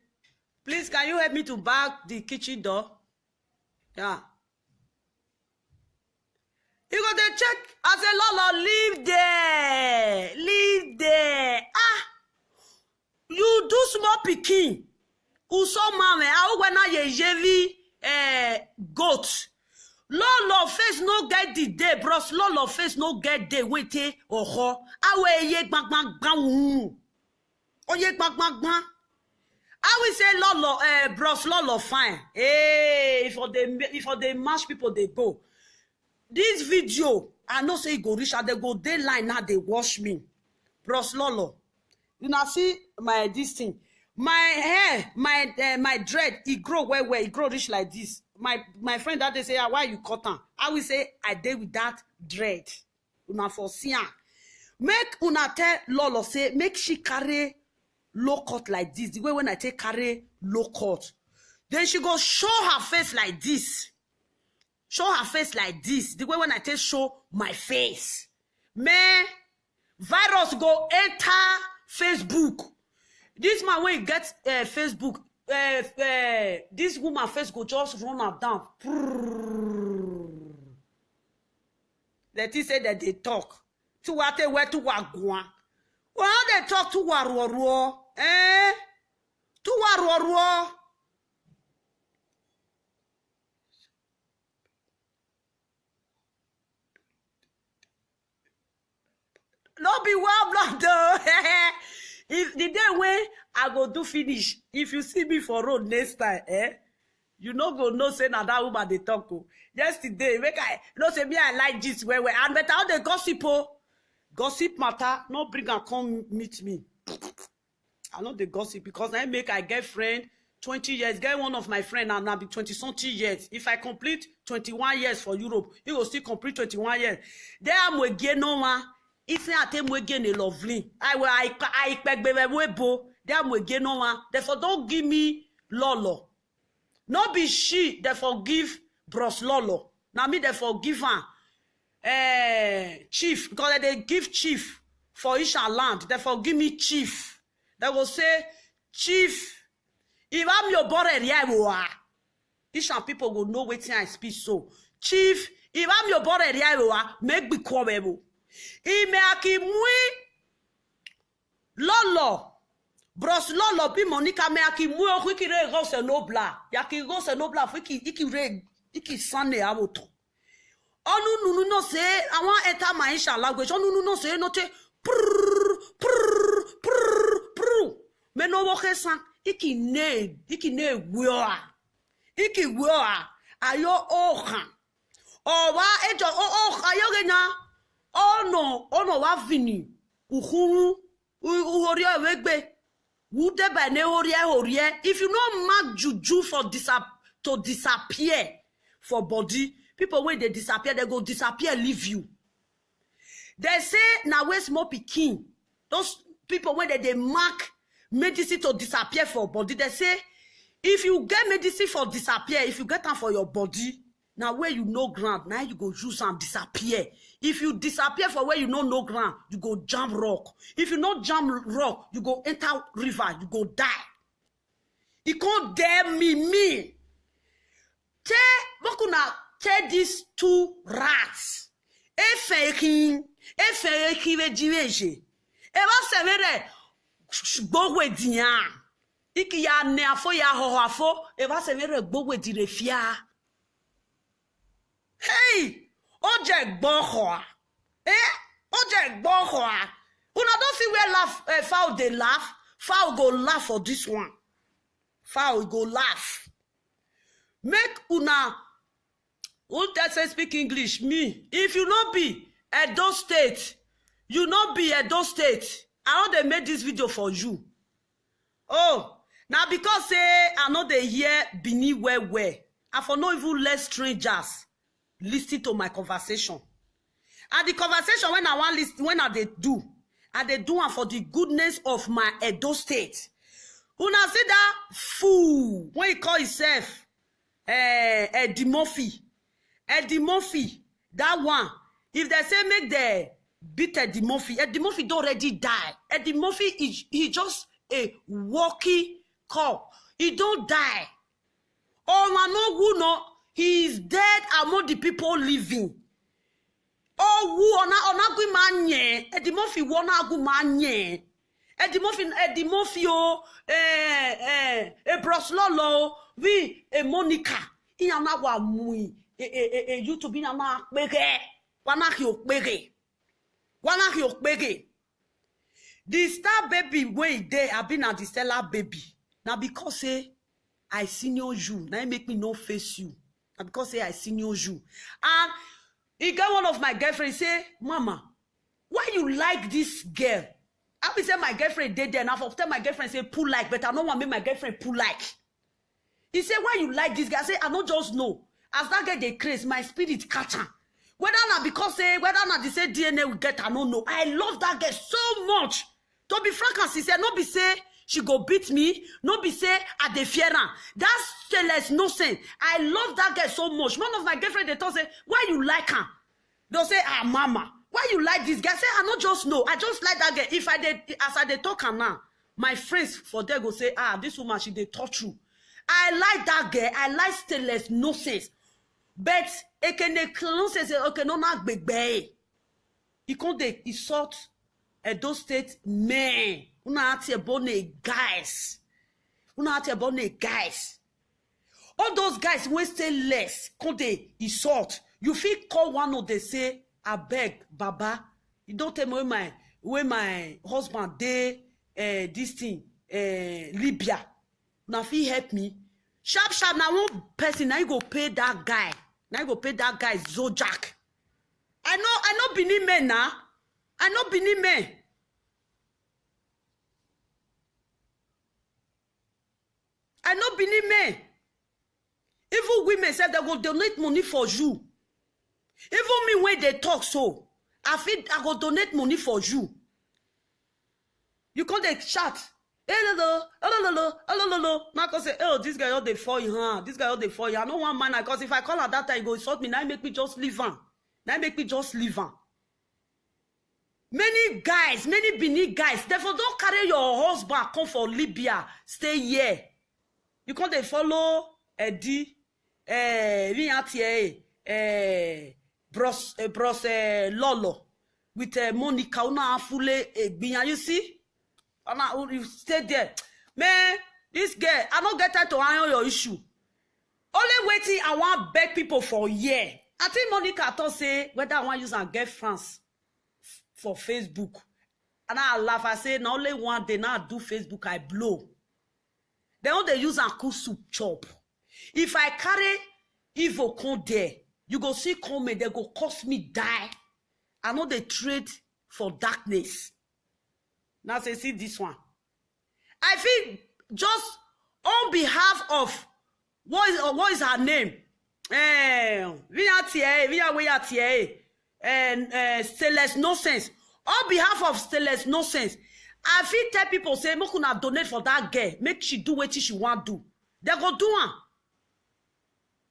Please, can you help me to bag the kitchen door? Yeah. You go to check. I say, Lolo, leave there. Ah, you do small picking. Uso mame, I when I jevi goat. Lolo face no get the day, bros. Lolo face no get day. Wait, oh, awe ye bang bang bang. Oh ye bang bang bang. I will say Lolo, bros. Lolo fine. Hey, for the mash people they go. This video, I know say go reach. They go dayline now. They wash me, bros. Lolo. You now see my this thing. My hair, my dread, it grow well, it grow rich like this. My friend that they say, why you cut on? I will say, I did with that dread. Una for see. Make una tell Lolo say, make she carry low cut like this. The way when I take carry low cut. Then she go show her face like this. Show her face like this. The way when I take show my face. Man, virus go enter Facebook. This man when he gets Facebook, this woman face go just run up down. That he said that they talk. To what they were to wagwan. Well, they talk to waruo. To waruo. No be well blood though. If the day when I go do finish, if you see me for road next time, you no go no say na that woman they talk. Yesterday, make I no say me I like this way. And better how they gossip gossip matter, no bring and come meet me. I know the gossip because I make I get friend 20 years, get one of my friend and now be 20-something years. If I complete 21 years for Europe, he will still complete 21 years. There I'm again no one. If I tell me again a lovely, I beg baby webo. Them again no one. Therefore, don't give me Lolo. No be she. Therefore, give bros Lolo. Now me therefore give her chief because they give chief for Isha land. Therefore, give me chief. They will say chief. If I'm your brother, yeah, Isha people will know what I speak. So chief. If I'm your brother, yeah, make me quarrel. Ime akimui Lolo bros Lolo bi Monica me akimui okikire go se nobla ya ki go se nobla fiki iki sane aboto onu nunu no se awon eta maisha language onu nunu no se no te me no wo kesan iki ne gwa ayo ohan owa ejo ayo genya Oh no, wa vini. Uhuru, uhoria wegbe. Wude ba ne horia. If you know mark juju for to disappear for body, people when they disappear, they go disappear, leave you. They say now where's more pikin. Those people when they mark medicine to disappear for body, they say if you get medicine for disappear, if you get them for your body, now where you know ground, now you go use and disappear. If you disappear for where you know no ground, you go jump rock. If you not jump rock, you go enter river, you go die. You can't dare me. Te these two rats. Efekin ve diweje. Eva severe gbogwe diyan. Iki ya ne afo ya ho afo. Eva severe gbogwe direfia. Hey! Oje gbohoa. Oje gbohoa. Una don't see where laugh, fowl they laugh. Fowl go laugh for this one. Fowl go laugh. Make una who that say speak English? Me. If you not be Edo State, you not be Edo State. I know they made this video for you. Oh, now because say I know they hear Bini where. I for no even let strangers listen to my conversation. And the conversation when I want listen, when I they do it for the goodness of my Edo State. Una see that fool when he call himself Eddie Murphy. Eddie Murphy, that one. If they say make the beat Eddie Murphy don't already die. Eddie Murphy he just a walkie cop. He don't die. Oh man, no who no. He is dead among the people living. Oh, who ona gumanye. Eddie Murphy wona gumanye. Eddie Murphy oh bros Lolo we Monica. Iyana wa mui YouTube na na pege. Wana ki okpege. Wana ki okpege. The star baby wey there have been at the Stella baby. Now because say I senior you, now it make me no face you. Now because say I senior you. And he got one of my girlfriends say, Mama, why you like this girl? I be say my girlfriend dead there. Now for tell my girlfriend say pull like, but I don't want to make my girlfriend pull like. He said, why you like this guy? I say, I don't just know. As that girl they craze, my spirit catch her. Whether not because say, whether not they say DNA will get, I don't know. I love that girl so much. To be frank, as he said, no be say she go beat me, no be say I dey fear her. That's stainless no sense. I love that girl so much. One of my girlfriend they talk say, why you like her? They'll say, ah, mama, why you like this guy? I say, I not just know. I just like that girl. If I did, as I dey talk her now, my friends for there go say, ah, this woman she dey touch you. I like that girl. I like stainless no sense. But it can say, okay, no, not big bay. He can't they insult Edo State man. Una ati ebone guys. Una ati ebone guys. All those guys when say less, can't they insult? You feel call one of they say, I beg, Baba. You don't tell me when my husband dey this thing Libya. Now if he help me, sharp now one person now you go pay that guy. Now you go pay that guy Zojak. I know Benin men now. I know Benin men. I know Benin men. Even women said they will donate money for you. Even me when they talk so, I go donate money for you. You can't they chat. Now I say, oh, this guy all they for you, huh? This guy all they for you. I don't want man, because if I call her that time, he go insult me. Now make me just leave her. Now make me just leave her. Many guys, many Benin guys, therefore don't carry your husband come for Libya. Stay here. You can't they follow Eddie, Bros Lolo with Monica. Una fule you see? You stay there. Man, this girl, I don't get time to handle your issue. Only waiting, I want beg people for a year. I think Monica thought say whether I want use and get France for Facebook. And I laugh, I say, now only one day now I do Facebook, I blow. They don't they use and cook soup chop. If I carry evil come there, you go see come they go cost me die. I know they trade for darkness. Now say, see this one. I feel just on behalf of what is her name? Stainless no sense. On behalf of Stainless no sense, I feel tell people say, "Mo kuna donate for that girl. Make she do what she want do." They go do one.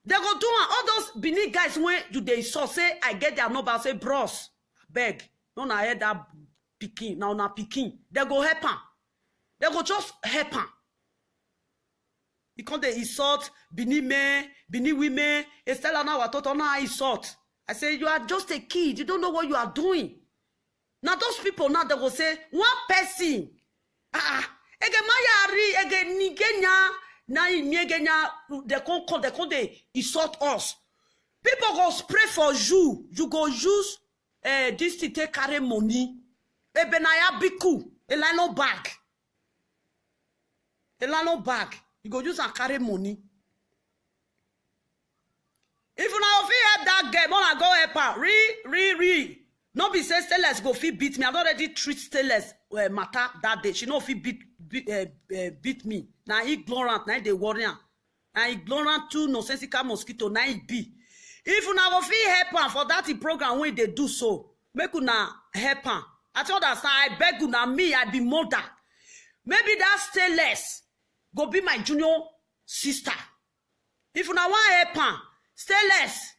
They go do one. All those Benin guys when you they saw say, I get their number. Say, bros, beg. No, na hear that picking. Now na picking. They go help her. They go just help her. Because they insult Benin men, Benin women. Estella now I thought on insult. I say, you are just a kid. You don't know what you are doing. Now those people now they will say, one person. They insult us. People go spray for you. You go use this to take carry money. Ebenaya biku. Elano bag. Elano bag. You go use and carry money. If you now feel that girl, wanna go help her. No be say Stainless go fit beat me. I already treat Stainless matter that day. She no fit beat me. Now ignorant, now they worry. Now ignorant too nonsensical mosquito. Now it be. If you now go fit help her for that program when they do so, make una help her. I told her, I beg you now, me, I be mother. Maybe that Stainless go be my junior sister. If you now want help her, Stainless,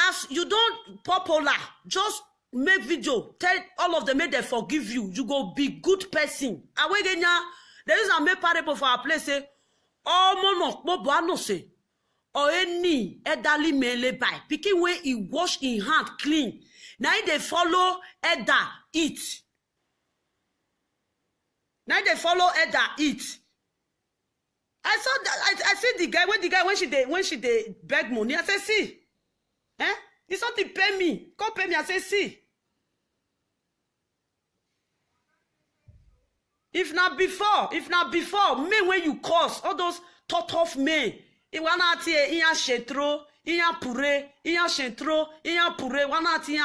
as you don't popular, just make video, tell all of them, make they forgive you. You go be good person. Awegenya, there is a make parable for our place. Say, oh mono, no say, or any elderly mele by picking where he wash in hand clean. Now they follow elder eat. Now they follow elder eat. I saw that. I see the guy when she beg money. I said, see, Eh? It's not to pay me. Come pay me. I say, see. If not before, me when you cause all those thought of me, it wanna tie in shetro, in pure, in shetro, in pure, wanna tie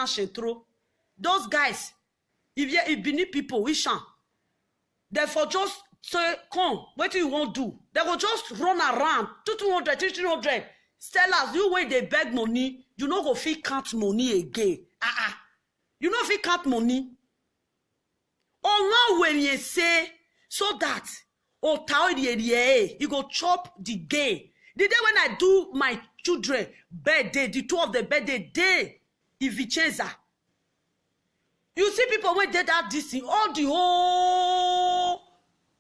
shetro. Those guys, if beneath people, we shan. Therefore, just say, come, what do you want to do? They will just run around, 200, 300. Tell us, you when they beg money, you no go fit count money again. You no fit count money. Or when you say, so that, you go chop the day. The day when I do my children birthday, the 2 of the birthday day, if Vicenza. You see people when they that this thing, all the whole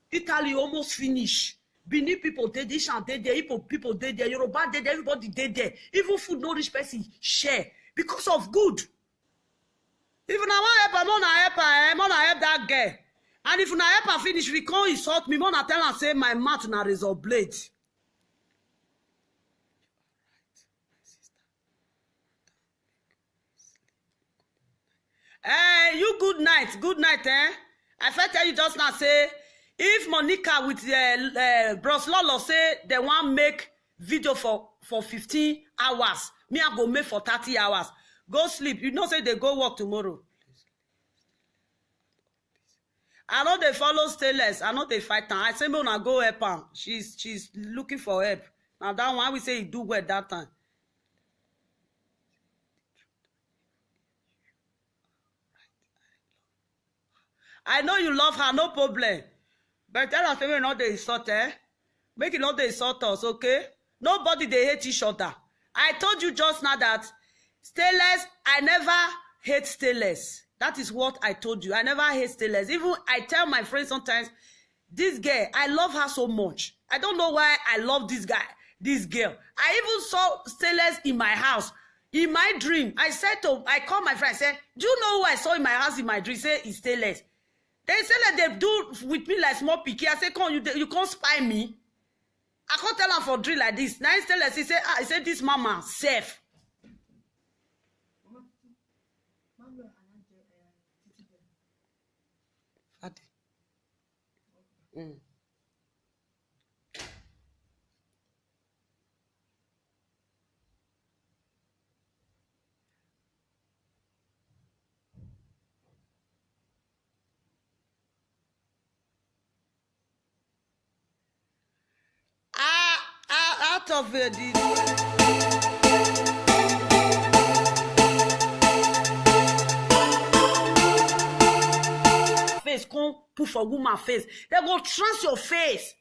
Italy almost finish. Benin people did this and they there, Igbo people did there, Yoruba did there, everybody did there. Even food no rich person share because of good. If I want to help that girl. And if I help her finish, we can't insult me. I tell her say my mouth na razor blade. Hey, you good night, eh? I first tell you just now, say, if Monica with Bros Lolo say they want make video for 15 hours, me I go make for 30 hours. Go sleep. You know say they go work tomorrow. I know they follow Stainless. I know they fight time. I say me una go help her. She's looking for help. Now that one we say he do well that time. I know you love her, no problem. But tell us we not the insult, eh? Make it not the insult us, okay? Nobody they hate each other. I told you just now that Stainless, I never hate Stainless. That is what I told you. I never hate Stainless. Even I tell my friends sometimes, this girl, I love her so much. I don't know why I love this girl. I even saw Stainless in my house. In my dream, I called my friend, I said, do you know who I saw in my house in my dream? Say, it's Stainless. They say that they do with me like small picky. I say, come, you can't spy me. I can't tell her for drill like this. Now Stainless, he said, this mama, safe. Out of the face come put for woman face. They go trans your face.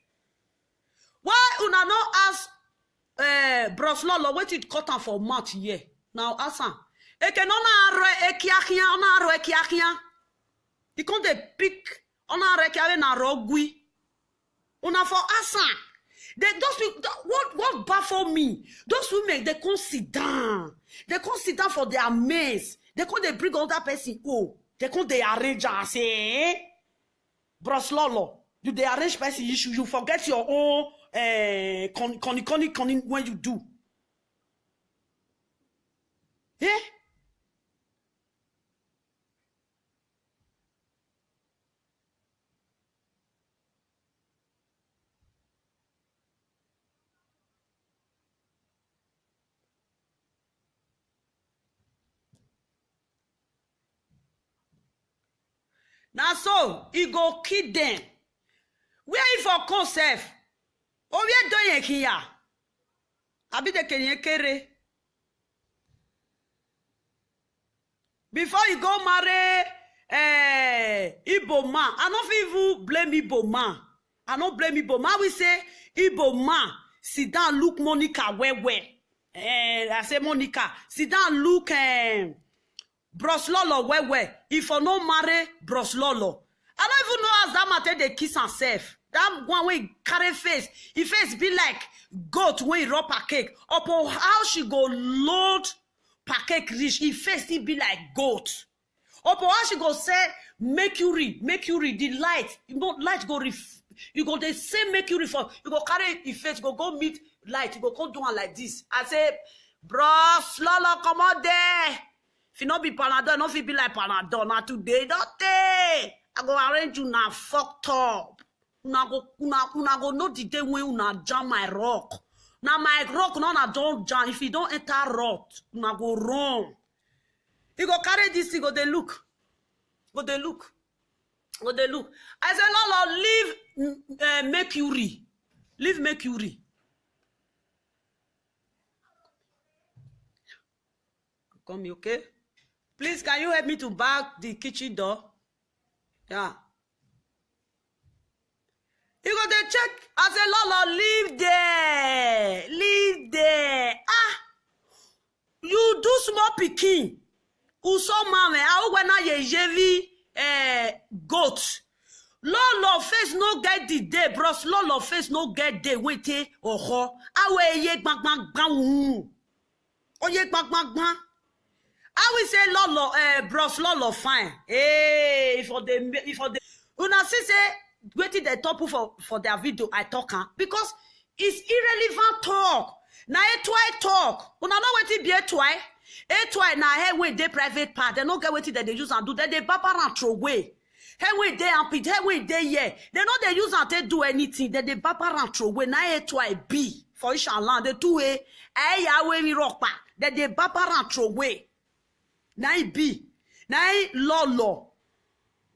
Why una no ask Bros Lolo what it cut am for mouth here? Now ask am. Eke no na aro ekiakia, ona aro ekiakia. He come dey pick ona aro ekiawe na rogui. Una for ask am. What baffle me? Those women, they can't sit down. They can't sit down for their mess. They can't bring other person. Oh, they can't arrange and say, eh? Bros Lolo, do they arrange person issue? You forget your own conning when you do. Yeah? Now so, he go kill them. Where he for conserve? Oh, we are doing here. Abi de kenye kere. Before you go marry Igbo man, I don't even blame Igbo man. I don't blame Igbo man. We say Igbo man, sit down, look Monica where. I say Monica, sit down, look Bros Lolo where. If I no marry Bros Lolo, I don't even know as that matter they kiss herself. That one way carry face, his face be like goat when he rub a cake. Upon how she go load pancake rich, his face still be like goat. Upon how she go say mercury, the light, you know, light go you go the same mercury for you go carry his face, go meet light, you go come do one like this. I say Bros, lolo, come on there. If you not be Panadol, not be like Panadol. Now today, don't they? I go arrange you now fucked up. Una go know the day when una jam my rock. Now my rock, no, don't jam. If you don't enter rock, una go wrong. You go carry this, you go they look. Go they look. Go they look. I say, Lolo, leave Mercury. Leave Mercury. Come, okay? Please, can you help me to bag the kitchen door? Yeah. You go there, check. I say, Lolo, leave there. Leave there. Ah. You do small picking. Uso mame. I when I jevi goat. Lolo face no get the day, bros. Lolo face no get the wait oho. Awe ye bang bang bang. Oh ye bang bang bang. I will say Lolo, bros, Lolo fine. Hey, for the una see say waiting the top for their video I talk because it's irrelevant talk. Na twy talk. Una know wetin be twy? Twy na head wey dey private part. They no get wetin that they use and do. They baba and throw away. Head wey dey and pit, head wey dey here. They know they use and take do anything. They baba and throw away. Na twy be for Ishaland. The two way. Ya we rock pa. They baba and throw away. Na B. Na Lolo.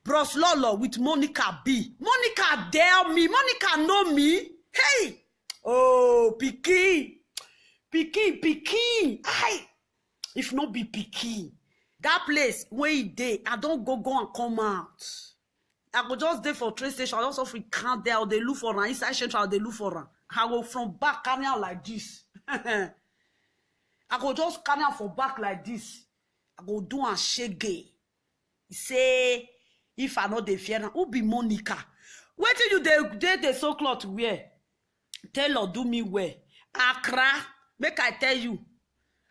Bros Lolo with Monica B. Monica dare me. Monica know me. Hey. Oh, Pikin. Aye. If not be Pikin. That place where he dey, I don't go and come out. I go just there for train station. I also free count there. Or they look for her. Inside central, they look for her. I go from back carry out like this. I go just carry out for back like this. I go do and shege. He say, if I know the fear, who be Monica? Wait till you the so cloth wear. Tell or do me wear. Accra, make I tell you.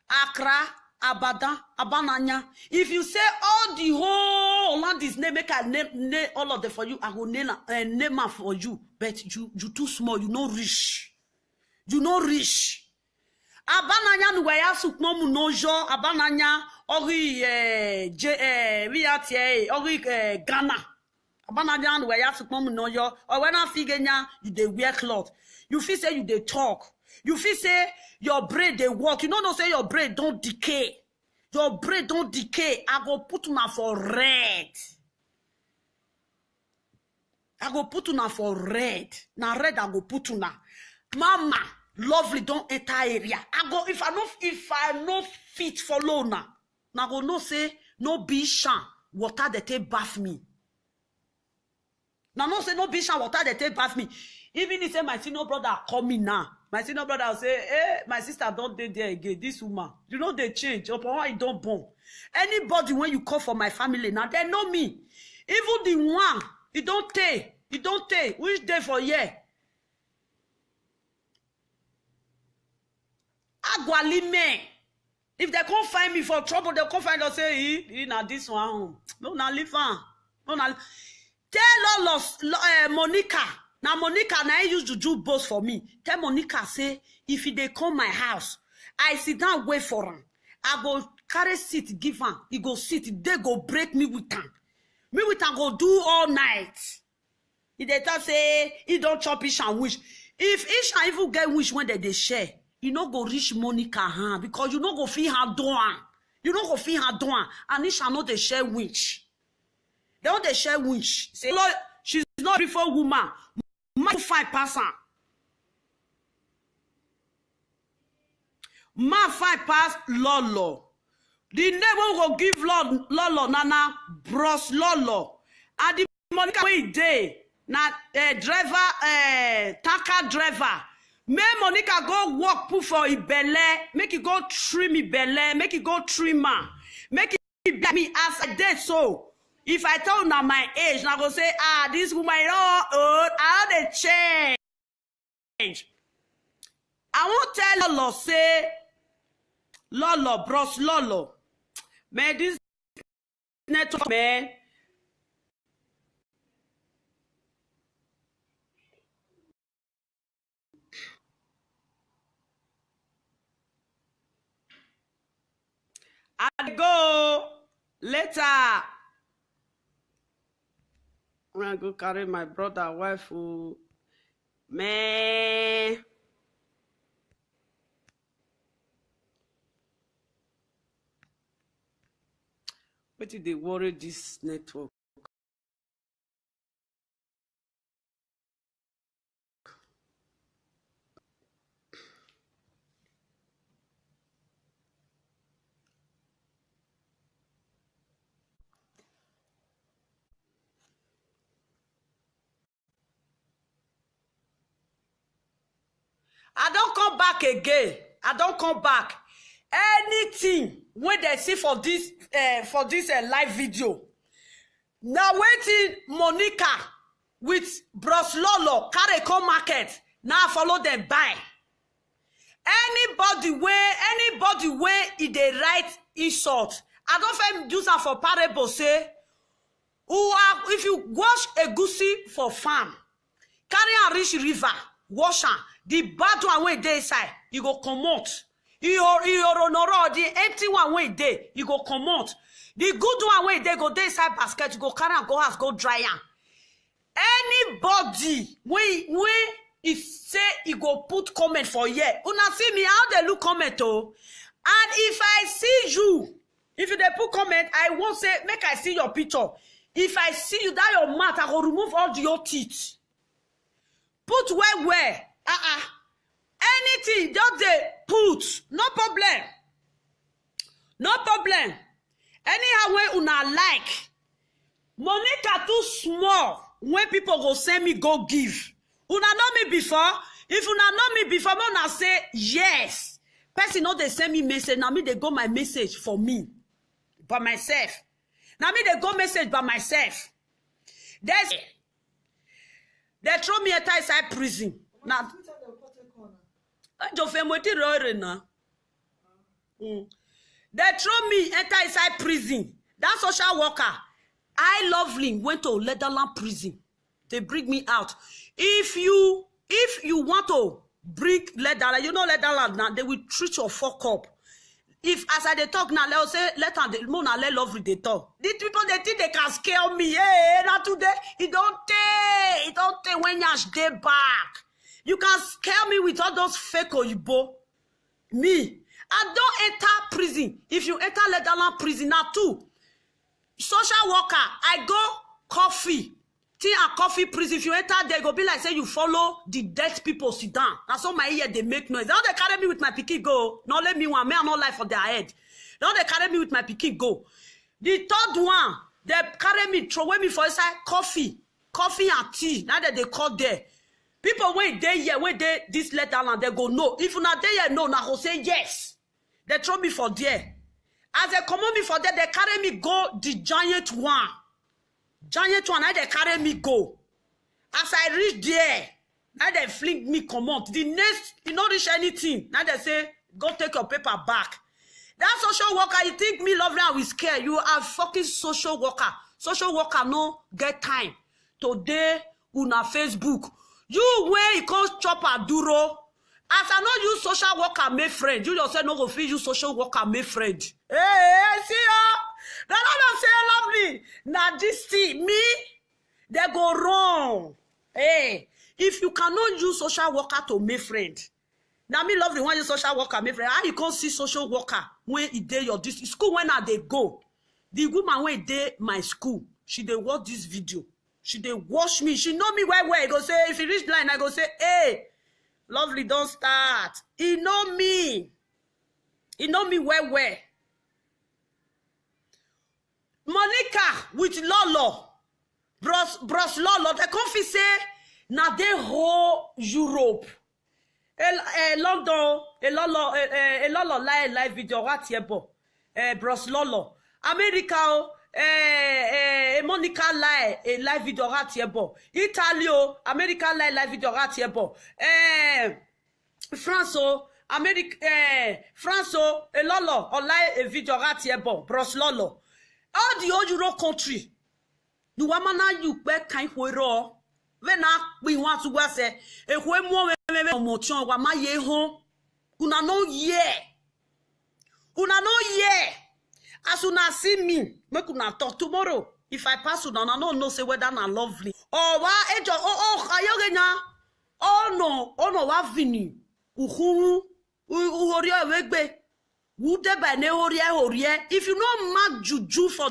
Accra, Abadan, Abananya. If you say all the whole land is name, make I name all of them for you. I go name them for you. But you too small. You no rich. You no rich. Abananya nou ya soukmon moun nojo, abananya ori ori Ghana. Abananya nou ya soukmon moun nojo, or when I figure you dey wear cloth. You feel say you dey talk. You feel say your brain dey work. You know say your brain don't decay. Your brain don't decay. I go put una for red. I go put una for red. Na red I go put una. Mama. Lovely don't enter area. I go if I no fit follow now. Now go no say no be shan water that take bath me. Now no say no be shan water that take bath me. Even if say my senior brother call me now. My senior brother will say, hey, my sister don't date there again. This woman. You know they change. Upon why it don't born. Anybody when you call for my family now, they know me. Even the one, it don't take. It don't take. Which day for year? Agualime. If they can't find me for trouble, they can't find us say, he na this one. No, na live on. No, na. Tell all of Monica. Now Monica, now I used to do both for me. Tell Monica say, if they come my house, I sit down wait for him. I go carry seat, give him. He go sit. They go break me with him. Me with him go do all night. If they tell say he don't chop ish and wish. If ish and even get wish when they share. You no go reach Monica hand because you no go feel her doing. You no go feel her doing. And it shall not they share winch. They don't they share winch. Say, Lord, she's not a beautiful woman. Man 5%. Man 5 Lolo. The name will give Lolo Nana Bros Lolo. And the Monica way day. Na driver, tanker driver. May Monica go walk put for Ibele, make it go trim Ibele, make it go trimmer, make it be me as I did so. If I tell now my age, I go say, this woman all old, how they change. I won't tell Lolo, say, Lolo, bros, Lolo. Man, this network, man. Later, when I go carry my brother wife who man. What did they worry this network? I don't come back again. I don't come back. Anything when they see for this live video. Now waiting Monica with Bros Lolo carry come market. Now follow them buy. Anybody where it they write insult. I don't find use am for parable say. If you wash a goosey for farm, carry and reach river, wash am. The bad one wey dey inside, you go comot. The empty one wey dey, you go comot. The good one wey dey go dey inside basket, you go carry am go house, go dry am. Anybody wey if say he go put comment for here, una see me how they look comment oh. And if I see you, if you dey put comment, I won't say make I see your picture. If I see you that your mouth, I go remove all your teeth. Put where. Anything just they put, no problem. No problem. Anyhow way una like. Monica too small when people go send me go give. Una know me before? If una know me before, una say yes. Person know they send me message. Now me they go my message for me. By myself. Now me they go message by myself. They throw me inside prison. Now they throw me inside prison. That social worker, I Lovely went to Netherlands prison. They bring me out. If you want to bring Netherlands, you know Netherlands now, they will treat your fuck up. If as I they talk now, they'll say let Lovely they talk. These people they think they can scare me. Hey, not today. It don't take when you stay back. You can scare me with all those fake oyibo. Me, I don't enter prison. If you enter Netherlands prison now too, social worker, I go coffee. Tea and coffee prison. If you enter there, go be like say you follow the dead people sit down. That's all my ear they make noise. Now they carry me with my pikin go. Not let me one. Me I not lie for their head. Now they carry me with my pikin go. The third one, they carry me, throw away me for inside coffee and tea. Now that they call there. People when they here, when they this letter and they go no. If you not there, no, now go say yes. They throw me for there. As they come on me for there, they carry me go the giant one. Giant one, now they carry me go. As I reach there, now they fling me come out. The next, you don't reach anything. Now they say, go take your paper back. That social worker, you think me Lovely and we scare. You are fucking social worker. Social worker no get time. Today, una Facebook. You where you call chop a duro. As I know you social worker make friend. You yourself no go feel you social worker make friend. Hey, see ya. Now don't say Lovely. Now this thing, me, they go wrong. Hey, if you cannot use social worker to make friend. Now me Lovely want you social worker make friend. How you can't see social worker when it day your this school when are they go? The woman when they my school, she they watch this video. She they watch me. She know me well. I go say if you reach line, I go say, hey, Lovely don't start. He know me. He know me well. Monica with Lolo, bros Lolo, they come say na they whole Europe. London, Lolo live video right here, bros Lolo. America, Monica live video right here, Italy, America live video right here, France, France, Lolo live video right here, bros Lolo. All the old Euro country, the woman you back kind wero. When we want to was a when more motion wa ma ye home. Una no ye. As una see me, make una talk tomorrow. If I pass una, I don't know say whether na lovely. Oh, wa ejo, ayogenya. Oh no, wa vini. Uhuru, uhorio wegbe. Wude by ne horie. If you no mark juju for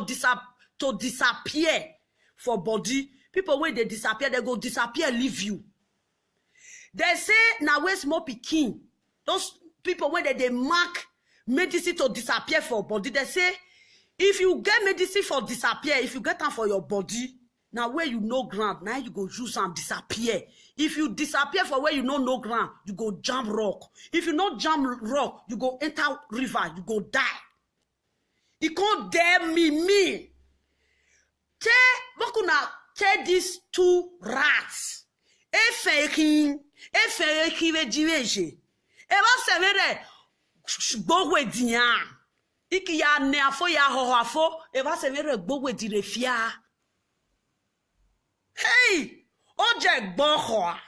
to disappear for body, people when they disappear, they go disappear, leave you. They say now where's more pikin. Those people when they mark medicine to disappear for body, they say if you get medicine for disappear, if you get them for your body, now where you know ground, now you go use and disappear. If you disappear for where you know no ground, you go jump rock. If you not jump rock, you go enter river, you go die. You can't dare me. Take these two rats. Efekin vejiveje. Eva severe gbogwe diyan. Iki ya ne afo ya ho afo. Eva severe gbogwe direfia. Hey, oje gbohoa.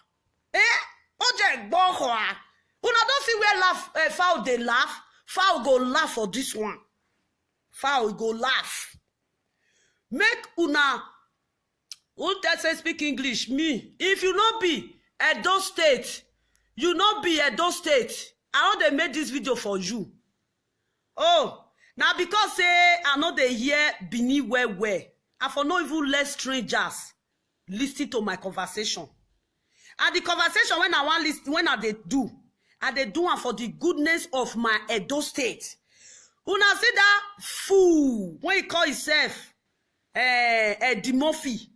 Oje gbohoa. Una don't see where laugh fowl they laugh. Fowl go laugh for this one. Fowl go laugh. Make una who that say speak English? Me. If you not be Edo State, you not be Edo State. I know they made this video for you. Oh, now because say I know they hear Bini where. I for no even let strangers listen to my conversation. And the conversation when I want listen, when I they do one for the goodness of my Edo State. Una see that fool when he call himself Eddie Murphy,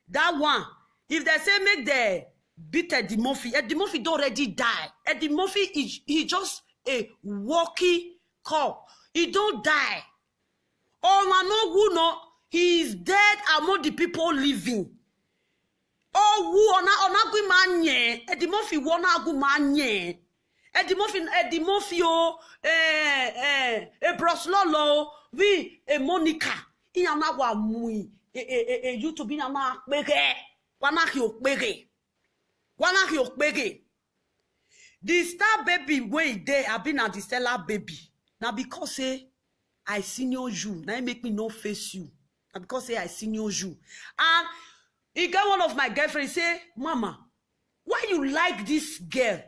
that one. If they say make the beat Eddie Murphy don't already die. Eddie Murphy he just a walkie call. He don't die. Oh no, he is dead among the people living. Oh who ona gumanye. Eddie Murphy wana gumanye. Eddie Murphy Broslolo, we Monica. Iyana wa mui YouTube iyana pege. Wana ki okpege. The star baby way there have been at the stellar baby. Now because say I senior you, now make me no face you. Now because say I senior you. And he got one of my girlfriends say, Mama, why you like this girl?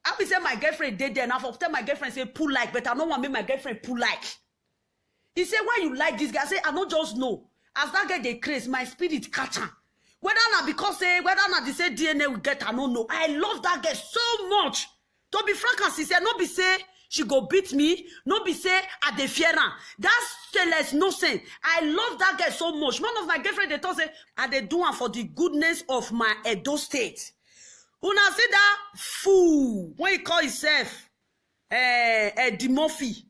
I will say my girlfriend did there, and I'll tell my girlfriend say pull like, but I don't want to make my girlfriend pull like. He said, why you like this guy? I say, I don't just know. As that guy they craze, my spirit catch her. Whether not because say, whether not they say DNA will get, I don't know. I love that girl so much. To be frank and sincere, no be say she go beat me, no be say I dey fear her. That's stainless no sense. I love that girl so much. One of my girlfriend they told say, I dey do one for the goodness of my Edo State. Una see that fool when he call himself Eddie Murphy,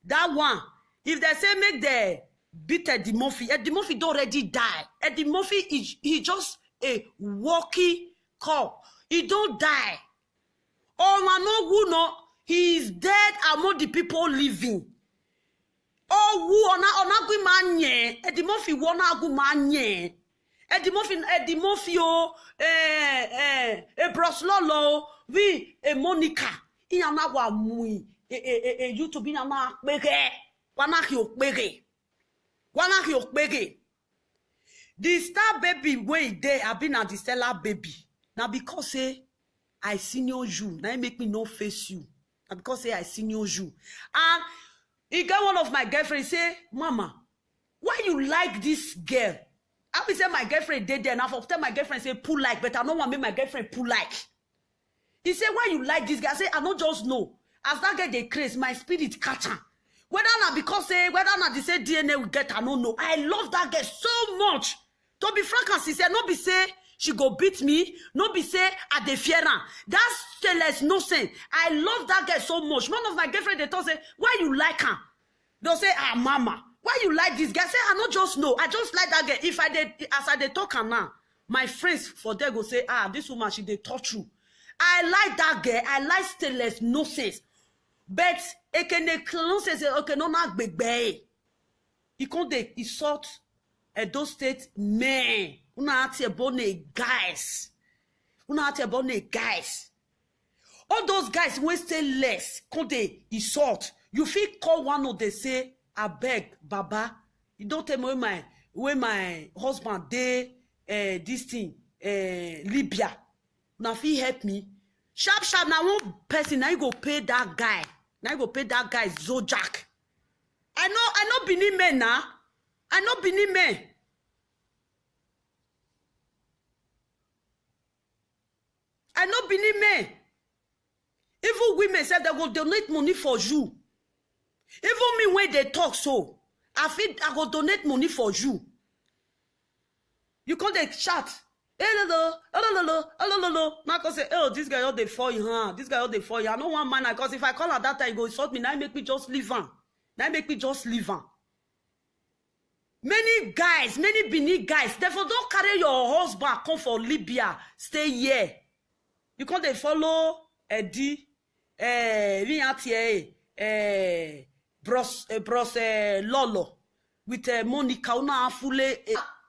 that one. If they say make the beat Eddie Murphy don't already die. Eddie Murphy he just a walkie call. He don't die. Oh no, he is dead among the people living. Oh who ona gumanye. Eddie Murphy wana gumanye. Eddie Murphy Broslolo, we Monica. Iyana wa mui YouTube iyana pege. Wana ki okpege. The star baby way there have been at the stellar baby. Now because say I senior you, now make me no face you. Now because say I senior you. And he got one of my girlfriends say, Mama, why you like this girl? I will say my girlfriend did there, and I'll tell my girlfriend say pull like, but I don't want to make my girlfriend pull like. He said, why you like this guy? I say, I don't just know. As that guy they craze, my spirit catch her. Whether not because say, whether not they say DNA will get, I don't know. I love that girl so much. To be frank and sincere, no be say she go beat me, no be say I dey fear her. That's stainless no sense. I love that girl so much. One of my girlfriend they told say, why you like her? They'll say, Mama, why you like this guy? I say, I don't just know. I just like that girl. If I did, as I dey talk her now, my friends for there go say, this woman, she dey touch you. I like that girl. I like stainless no sense. But ekene clone say, okay, no na gbegbe. He can't dey insult Edo State men. Una ati ebone guys. All those guys when stay less, can't they insult You fit call one of they say, I beg, Baba, you don't tell me when my husband dey this thing, Libya. Now if he help me, sharp, now one person, now you go pay that guy. Now you go pay that guy Zojak. I know Benin men now. I know Benin men. I know Benin men. Even women say they will donate money for you. Even me when they talk so, I go donate money for you. You call they chat. Now I can say, oh, this guy all they for you, huh? This guy all they for you. I don't want man, because if I call at that time, he go insult me. Now make me just leave on. Many guys, many Benin guys, therefore don't carry your husband come for Libya. Stay here. You can't they follow Eddie, Bros Lolo with Monica una fule.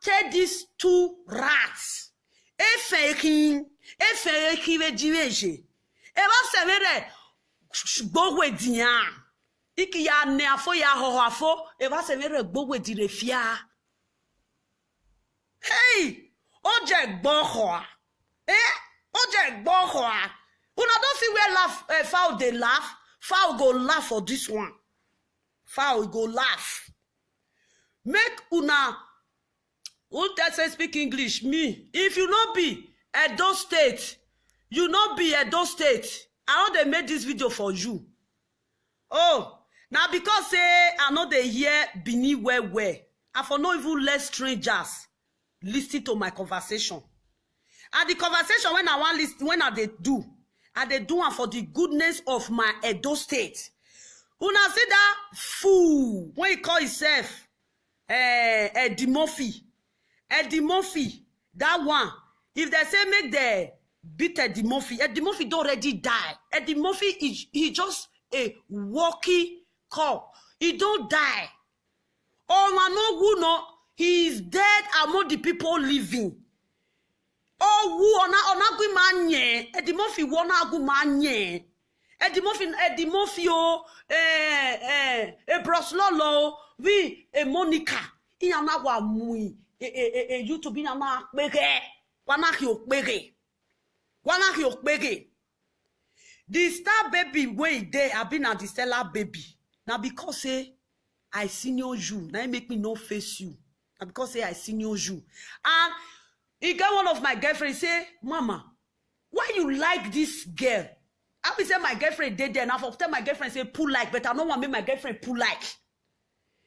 Tell these two rats. Efekin we diweje. Eva severe gbogwe diyan. Iki ya ne afo ya ho afo. Eva severe gbogwe direfia. Hey, oje gboho. Oje gboho. Una don't see where laugh fowl they laugh. Fowl go laugh for this one. Fowl go laugh. Make una who that say speak English? Me. If you not be Edo State, you not be Edo State. I know they made this video for you. Oh, now because say I know they hear Bini where. I for no even let strangers listen to my conversation. And the conversation when I want listen, when I they do one for the goodness of my Edo State. Una see that fool when he call himself Eddie Murphy. Eddie Murphy, that one. If they say make the beat Eddie Murphy don't already die. Eddie Murphy he just a walkie call. He don't die. Oh no, he is dead among the people living. Oh who ona gumanye. Eddie Murphy wana gumanye. Eddie Murphy Bros Lolo, we Monica. Iyana wa mui. YouTube ina na pege. Wana ki okpege. The star baby way there have been at the stellar baby. Now because say I senior you, now make me no face you. Now because say I senior you. And he got one of my girlfriends say, Mama, why you like this girl? I will say my girlfriend did there, and I'll tell my girlfriend say pull like, but I don't want to make my girlfriend pull like.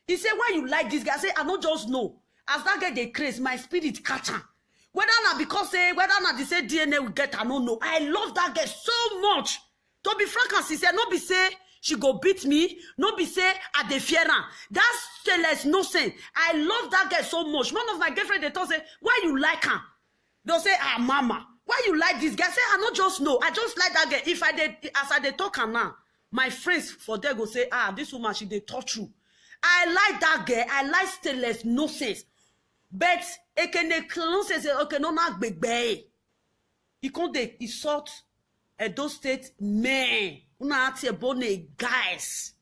He said, why you like this guy? I say, I don't just know. As that girl they craze, my spirit catch her. Whether not because say, whether not they say DNA will get, I don't know. I love that girl so much. To be frank and sincere, no be say she go beat me, no be say I dey fear her. That's less no sense. I love that girl so much. One of my girlfriend they talk say, why you like her? They'll say, ah, mama, why you like this girl? I say, I don't just know. I just like that girl. If I did, as I dey talk her now, my friends for there go say, ah, this woman, she dey touch you. I like that girl. I like stainless no sense. But it can say, okay, no, not big bay. He can't insult Edo State men. Una ati ebone guys.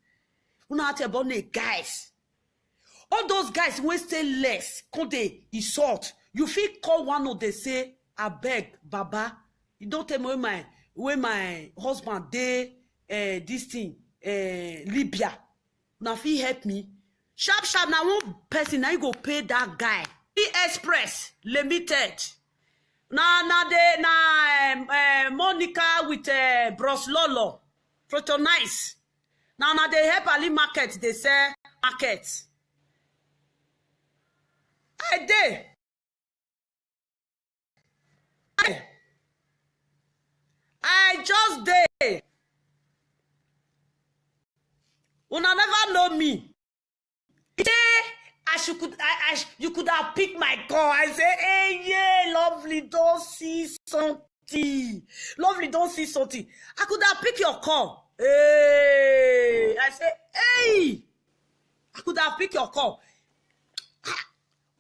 All those guys when say less, can't they insult? You feel call one of they say, I beg, Baba. You don't tell me when my husband dey this thing, Libya. Now if he help me, sharp now one person now you go pay that guy. Express Limited. Monica with Bros Lolo. Proto nice. Now they help Ali market, they say market. I just did. Una never know me. You could have picked my call. I say, hey, yeah, lovely, don't see something. Lovely, don't see something. I could have picked your call. Hey, I say, hey, I could have picked your call.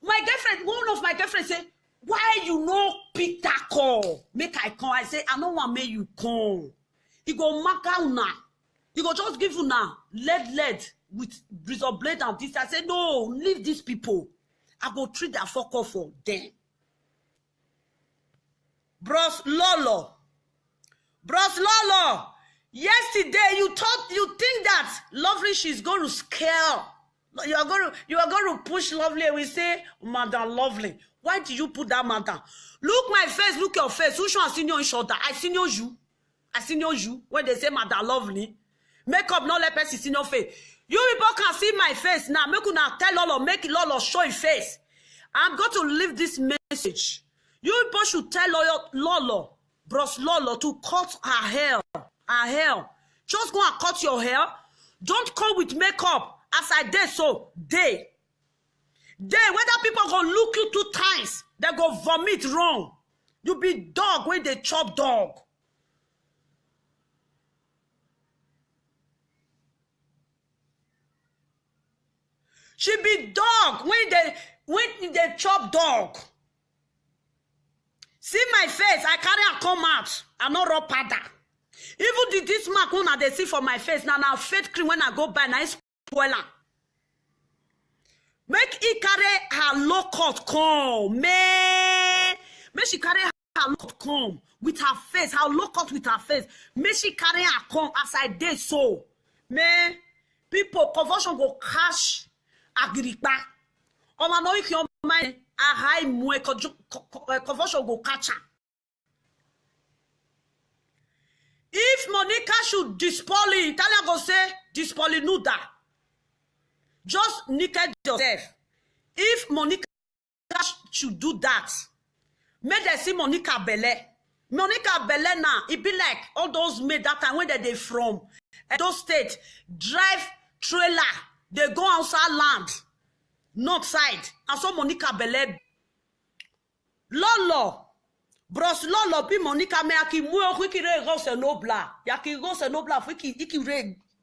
My girlfriend, one of my girlfriends say, why you no pick that call? Make I call. I say, I don't want make you call. He go mark out now. You go just give you now lead with razor blade and this. I say, no, leave these people. I go treat their fuck off for them. Bros Lolo. Yesterday you think that Lovely she's going to scale. You are going to push Lovely. We say, Madam Lovely. Why did you put that madam? Look my face, look your face. Who should I see your shoulder? I see you. When they say Madam Lovely. Makeup not let person see your face. You people can see my face now. Make una tell Lolo, make Lolo show his face. I'm going to leave this message. You people should tell Lolo, Bros Lolo, to cut her hair. Just go and cut your hair. Don't come with makeup. As I did so, whether people go look you 2 times, they go vomit wrong. You be dog when they chop dog. She be dog when they chop dog. See my face, I carry a come out. I'm not raw pada. Even this mark when they see for my face, now fake cream when I go buy, now it's spoiler. Make it carry her low cut comb. Make she carry her low cut comb with her face, her low cut with her face. Make she carry her comb as I did so. Man, people, conversion go cash. Agripa. On a know if your mind a high mwe conversion go catch her. If Monica should dispoly, Italian go say dispoly nuda. Just naked yourself. If Monica should do that, may they see Monica Bele. Monica Bele now, it be like all those made that time when they from those states drive trailer. They go outside land, north side. And so Monica Bele. Lolo. Bros Lolo pi Monica me aki mwe wiki re gose nobla. Yaki gose nobla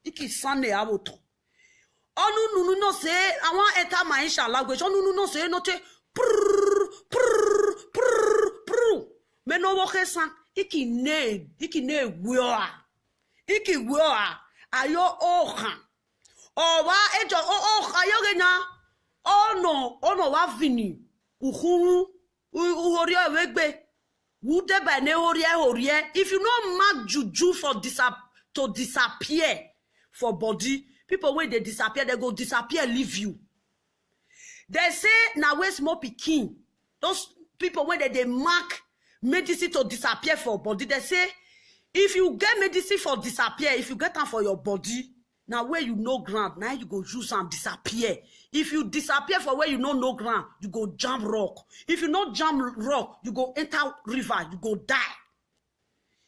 iki sane aboto. Onu no se awon eta maisha language. Onu no se note prrr. Me no woke san iki ne wioa. Iki wioa ayo ohan. Owa ejo ayogena ono wa vini uhuru uhoria wegbe wude ba ne horie if you no mark juju for to disappear for body people when they disappear they go disappear leave you. They say na we small pikin those people when they mark medicine to disappear for body they say if you get medicine for disappear if you get am for your body now where you know ground, now you go use and disappear. If you disappear for where you know ground, you go jump rock. If you not jump rock, you go enter river, you go die.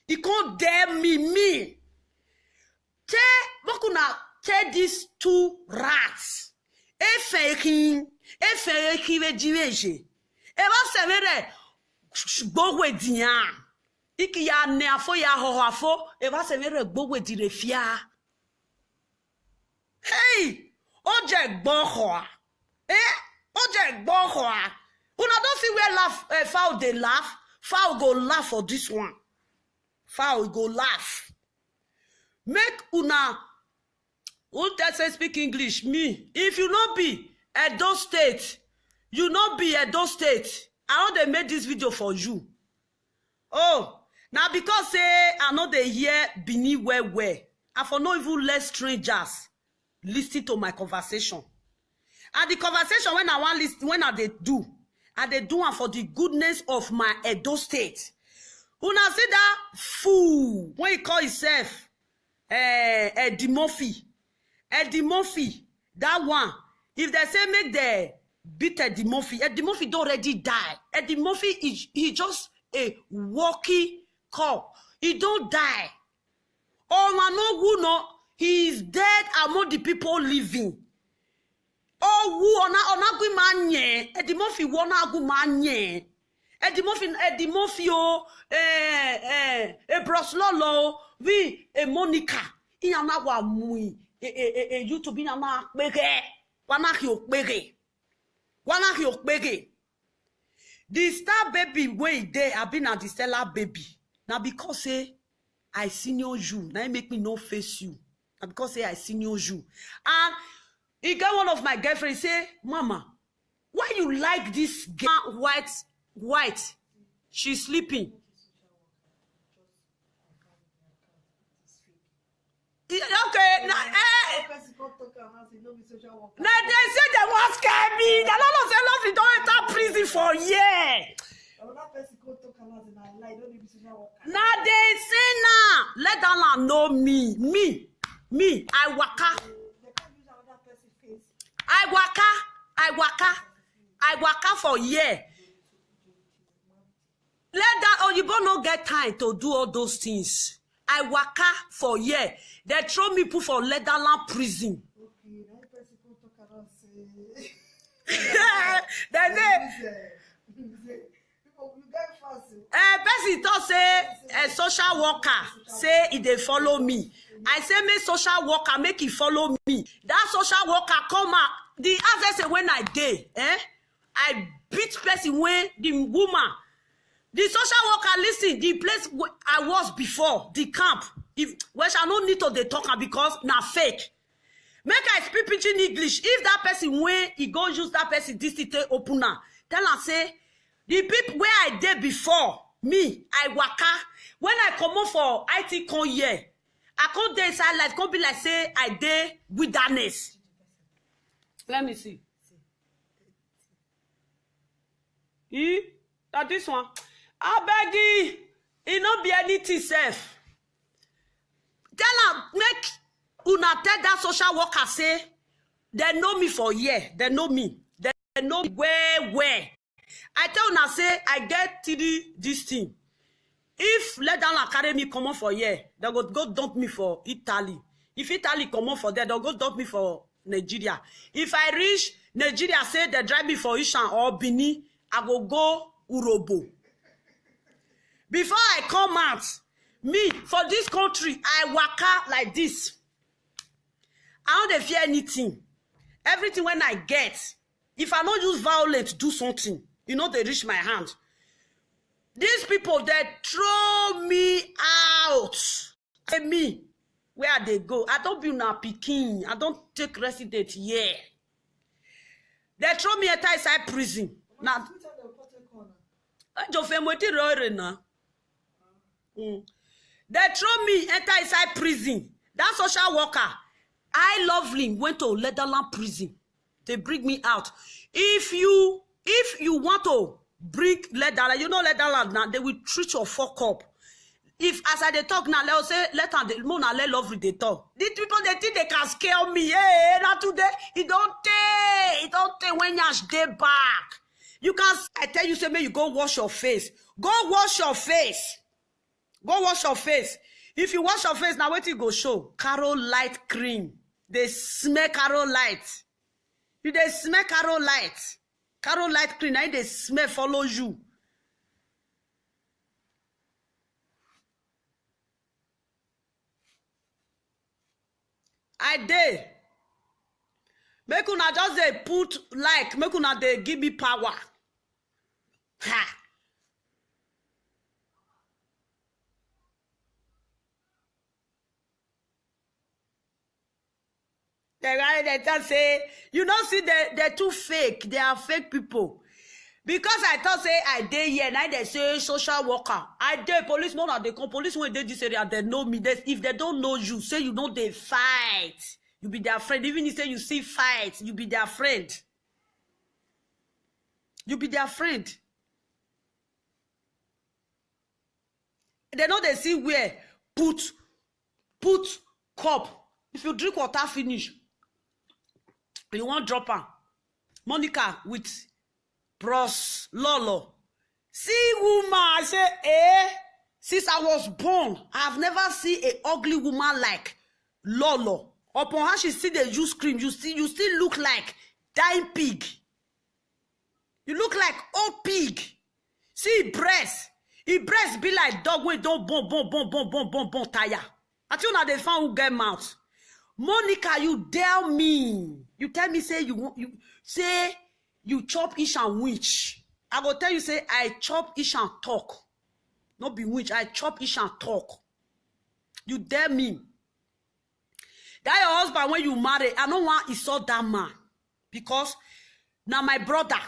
You can't dare me. Tell these 2 rats. Efekin vejiveje. Eva severe gbogwe diyan. Iki ya ne afo ya ho afo. Eva severe gbogwe direfia. Hey, Oje Gbohoa. Oje Gbohoa. Una don't see where laugh, fowl they laugh. Fowl go laugh for this one. Fowl go laugh. Make una. Who that say speak English? Me. If you not be Edo State, you not be Edo State. I know they made this video for you. Oh, now because say I know they hear Bini where. I for no even let strangers listen to my conversation. And the conversation when I want listen, when I they do one for the goodness of my Edo State. Una see that fool when he call himself Eddie Murphy, that one. If they say make the beat Eddie Murphy don't already die. Eddie Murphy he just a walkie call. He don't die. Oh man, no who no. He is dead among the people living. Oh, who ona gumanye? Eddie Murphy wona gumanye. Eddie Murphy Bros Lolo, we Monica. Iyana wa mui. YouTube iyana pege. Wana ki okpege. The star baby way there have been at the stellar baby. Now because say I senior you, now make me no face you. because say I senior you. And he got one of my girlfriends say, Mama, why you like this girl white? She's sleeping. Okay, now they say they want scare me. They don't say nothing. Don't enter prison for year. Now they say now, let that man know me. I waka for year. Let that Oyibo no get time to do all those things. I waka for year. They throw me put for Leatherland prison. They person talk say a social worker say if they follow me. I say make social worker make he follow me. That social worker come out. The answer say when I dey, I beat person when the woman. The social worker listen, the place I was before, the camp, which I don't need to they talk because na fake. Make I speak pidgin English. If that person when he go use that person this to open now, tell her say the people where I did before me, I waka. When I come on for IT con year, I can't dey inside like can't be like say I did wilderness. Let me see. That this one. I beg you, it not be anything safe. Tell her, make una tell that social worker say, they know me for year. They know me. They know me where. I tell una say, I get this thing. If let down academy come on for year, they go dump me for Italy. If Italy come on for there, they'll go dump me for Nigeria. If I reach Nigeria, say they drive me for Ishan or Bini, I go Urobo. Before I come out, me, for this country, I waka like this. I don't fear anything. Everything when I get, if I don't use violence, do something, they reach my hand. These people, they throw me out. Say me, where they go? I don't be na Peking. I don't take resident here. They throw me inside prison. Now, they throw me inside prison. That social worker, I Lovely, went to Leatherland prison. They bring me out. If you want to bring Leatherland, Leatherland now, they will treat your fuck up. If as I they talk now, they'll say, let Lovely they talk. These people they think they can scare me. Hey, not today. It don't take when you stay back. You can, I tell you, say, may you go wash your face. Go wash your face. Go wash your face. If you wash your face, now wait till you go show. Carol Light cream. They smell Carol Light. If they smell Carol Light. Carol Light cream, now they smell follow you. I did. Make una just they put like, make una they give me power. Ha! They just say, you don't see they're too fake. They are fake people. Because I thought say I did here, now they say social worker. I did police, no, they come police when they this area, they know me. If they don't know you, say you know they fight. You be their friend. Even if you say you see fight, you be their friend. You be their friend. They know they see where put cup. If you drink water finish, you want drop her. Monica with Bros Lolo. See woman, I say, since I was born, I have never seen an ugly woman like Lolo. Upon her, she see the use cream. You still look like dying pig. You look like old pig. See breast. His breast be like dog when don't bon tire. I tell you now they found who get mouth. Monica, you tell me. You tell me say you chop ish and witch. I go tell you say I chop ish and talk. Not be witch. I chop ish and talk. You dare me. That your husband when you marry, I don't want insult that man. Because now my brother,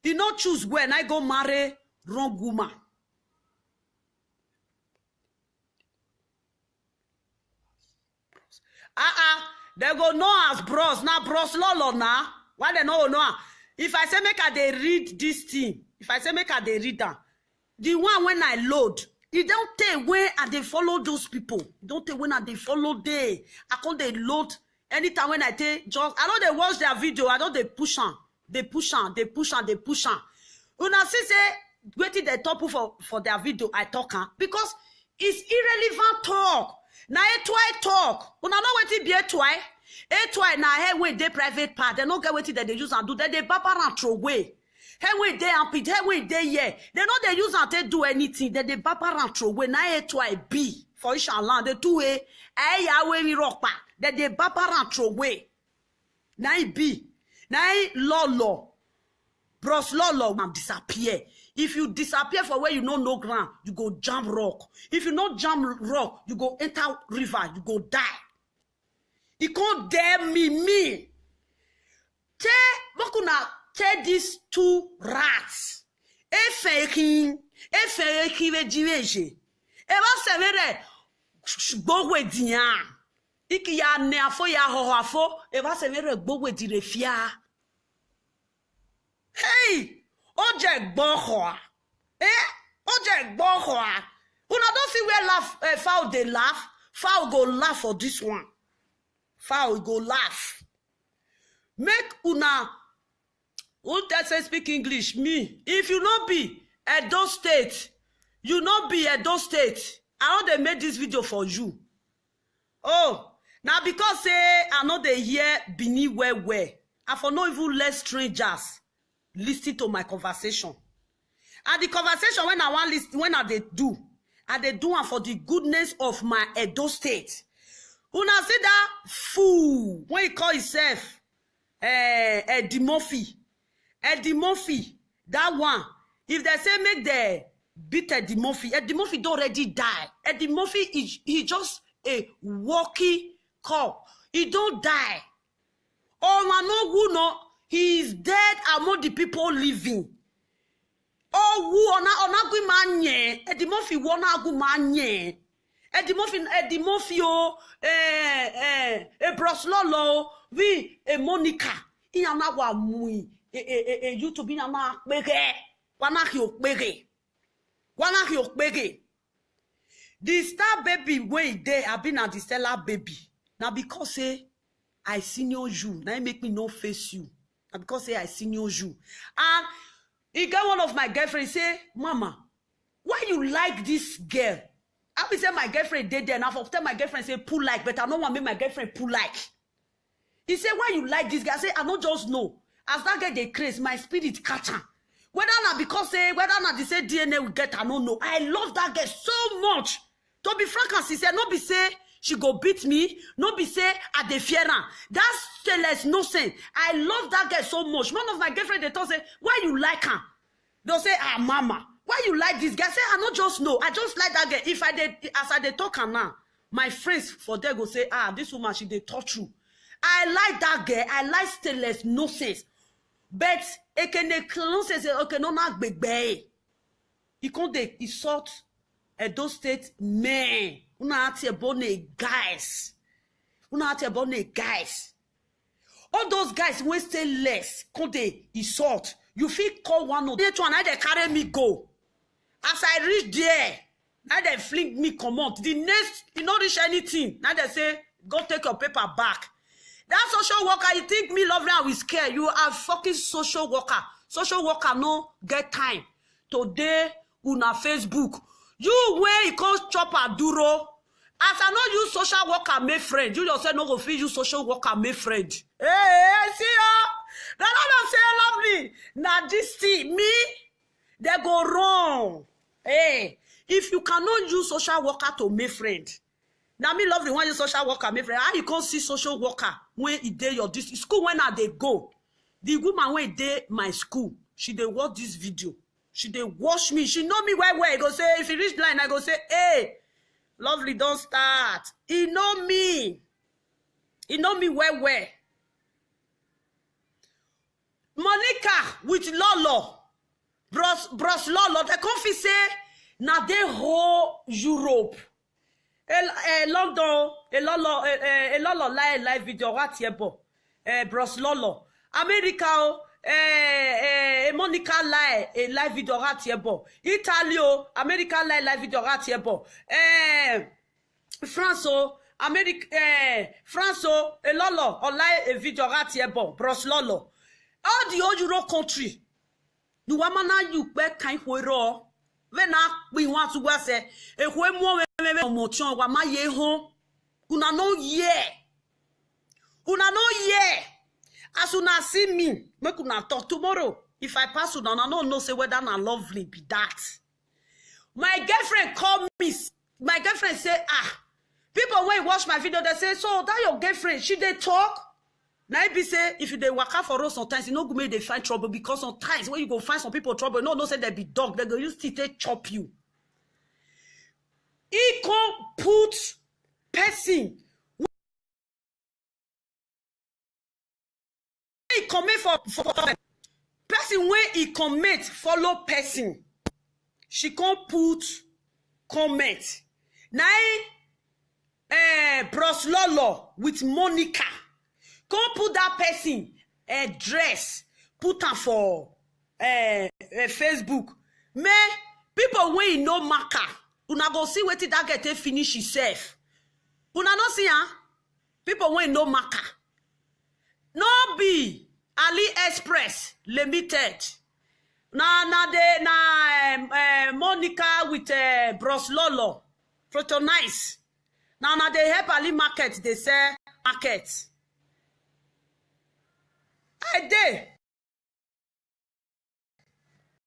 he not choose when I go marry wrong woman. They go know as bros. Now bros lolo now. Why they know? If I say make they read this thing, if I say make they read that, the one when I load, it don't take when I they follow those people. It don't take when I they follow they. I can't they load anytime when I take just. I know they watch their video. I know they push on. They push on. They push on. They push on. Una see say waiting the top for their video. I talk because it's irrelevant talk. Now a twy talk. Una know what it be a twy. A twy now hey when they private part. They don't get what that they use and do that. They papa and throw away. Hey when they ampit. Hey when they they know they use and they do anything. That they papa and throw away. Now a twy be for Inshallah. They two way. Hey Yahweh we rock pa. That they papa and throw away. Now be. Now lolo. Bros lolo man disappear. If you disappear for where you know no ground, you go jump rock. If you not jump rock, you go enter river, you go die. You can't dare me. Take these two rats. Efekin vejiveje. Eva severe gbogwe diyan. Iki ya ne afo ya ho afo. Eva severe gbogwe direfia. Hey! Oje gbohoa. Oje gbohoa. Una don't see where laugh fowl they laugh. Fowl go laugh for this one. Fowl go laugh. Make una who that say speak English? Me. If you not be Edo State, you not be Edo State. I know they made this video for you. Oh, now because say I know they hear Bini where. I for no even let strangers listen to my conversation. And the conversation when I want listen, when I they do one for the goodness of my Edo State. Una see that fool when he call himself Eddie Murphy. Eddie Murphy, that one. If they say make the beat Eddie Murphy don't already die. Eddie Murphy he just a walkie call. He don't die. Oh man, no who no. He is dead among the people living. Oh, who ona gumanye. Eddie Murphy wana gumanye. Eddie Murphy oh Broslolo vi Monica. Iyana wa mui YouTube iyana pege. Wana ki okpege. The star baby way there have been at the stellar baby. Now because say I senior you, now make me no face you. Because say I senior you. And he got one of my girlfriends say, Mama, why you like this girl? I will say my girlfriend did there. And after my girlfriend say pull like, but I don't want to make my girlfriend pull like. He said, why you like this girl? I say, I don't just know. As that girl they craze, my spirit catch her. Whether not because say, whether not they say DNA will get, I don't know. I love that girl so much. To be frank and sincere, not be say she go beat me, not be say I dey fear her. That's less no sense. I love that girl so much. One of my girlfriends they talk say, why you like her? They'll say, Mama, why you like this girl? I say, I not just know. I just like that girl. If I did, as I dey talk her now, my friends for there go say, this woman she dey touch you. I like that girl. I like stainless no sense. But it can say, okay, no not big bay. He can't dey insult Edo State man. Una ati ebone guys. All those guys when stay less, can't they insult? You feel call one of them. Now they carry me go. As I reach there, now they fling me come out. The next, you not reach anything. Now they say, go take your paper back. That social worker, you think me lovely and we scare. You are fucking social worker. Social worker no get time. Today, una Facebook. You where you call chopper duro. As I know you social worker make friend. You yourself no go feel you social worker make friend. Hey, see ya. The Lord say lovely. Now this thing, me, they go wrong. Hey, if you cannot use social worker to make friend. Now me lovely when you social worker make friend. How you can't see social worker when it day your this school when I they go. The woman when it day my school, she they watch this video. She they watch me. She know me well. I go say, if you reach line, I go say, hey, lovely, don't start. He know me. He know me well. Monica with Lolo. Bros Lolo. They come fi say, na the whole Europe. London, Lolo live video right here, Bros Lolo. America, Monica live video right here, Italy, America live video right here, France, France, Lolo live video right here, Bros Lolo. All the old Euro country, you wamana you back kind of when we want to go say, a when more motion wa ma ye home. Una no ye. As una see me, make una talk tomorrow. If I pass una no say whether na lovely be that. My girlfriend call me. My girlfriend say, people when watch my video, they say, so that your girlfriend, she they talk. Now it be say, if they work out for us sometimes, you know, go they find trouble because sometimes when you go find some people trouble, no say they be dog, they go use teeth chop you. He can put person. He commit for person when he commit follow person. She can put comment. Now, Bros Lolo with Monica. Come put that person dress, put her for Facebook. Me, people when you know marker, una go see what that get finish himself. Una no see people when you know marker. No be AliExpress Limited. Monica with Bros Lolo. Proto nice. Now they help Ali market, they sell market. I did.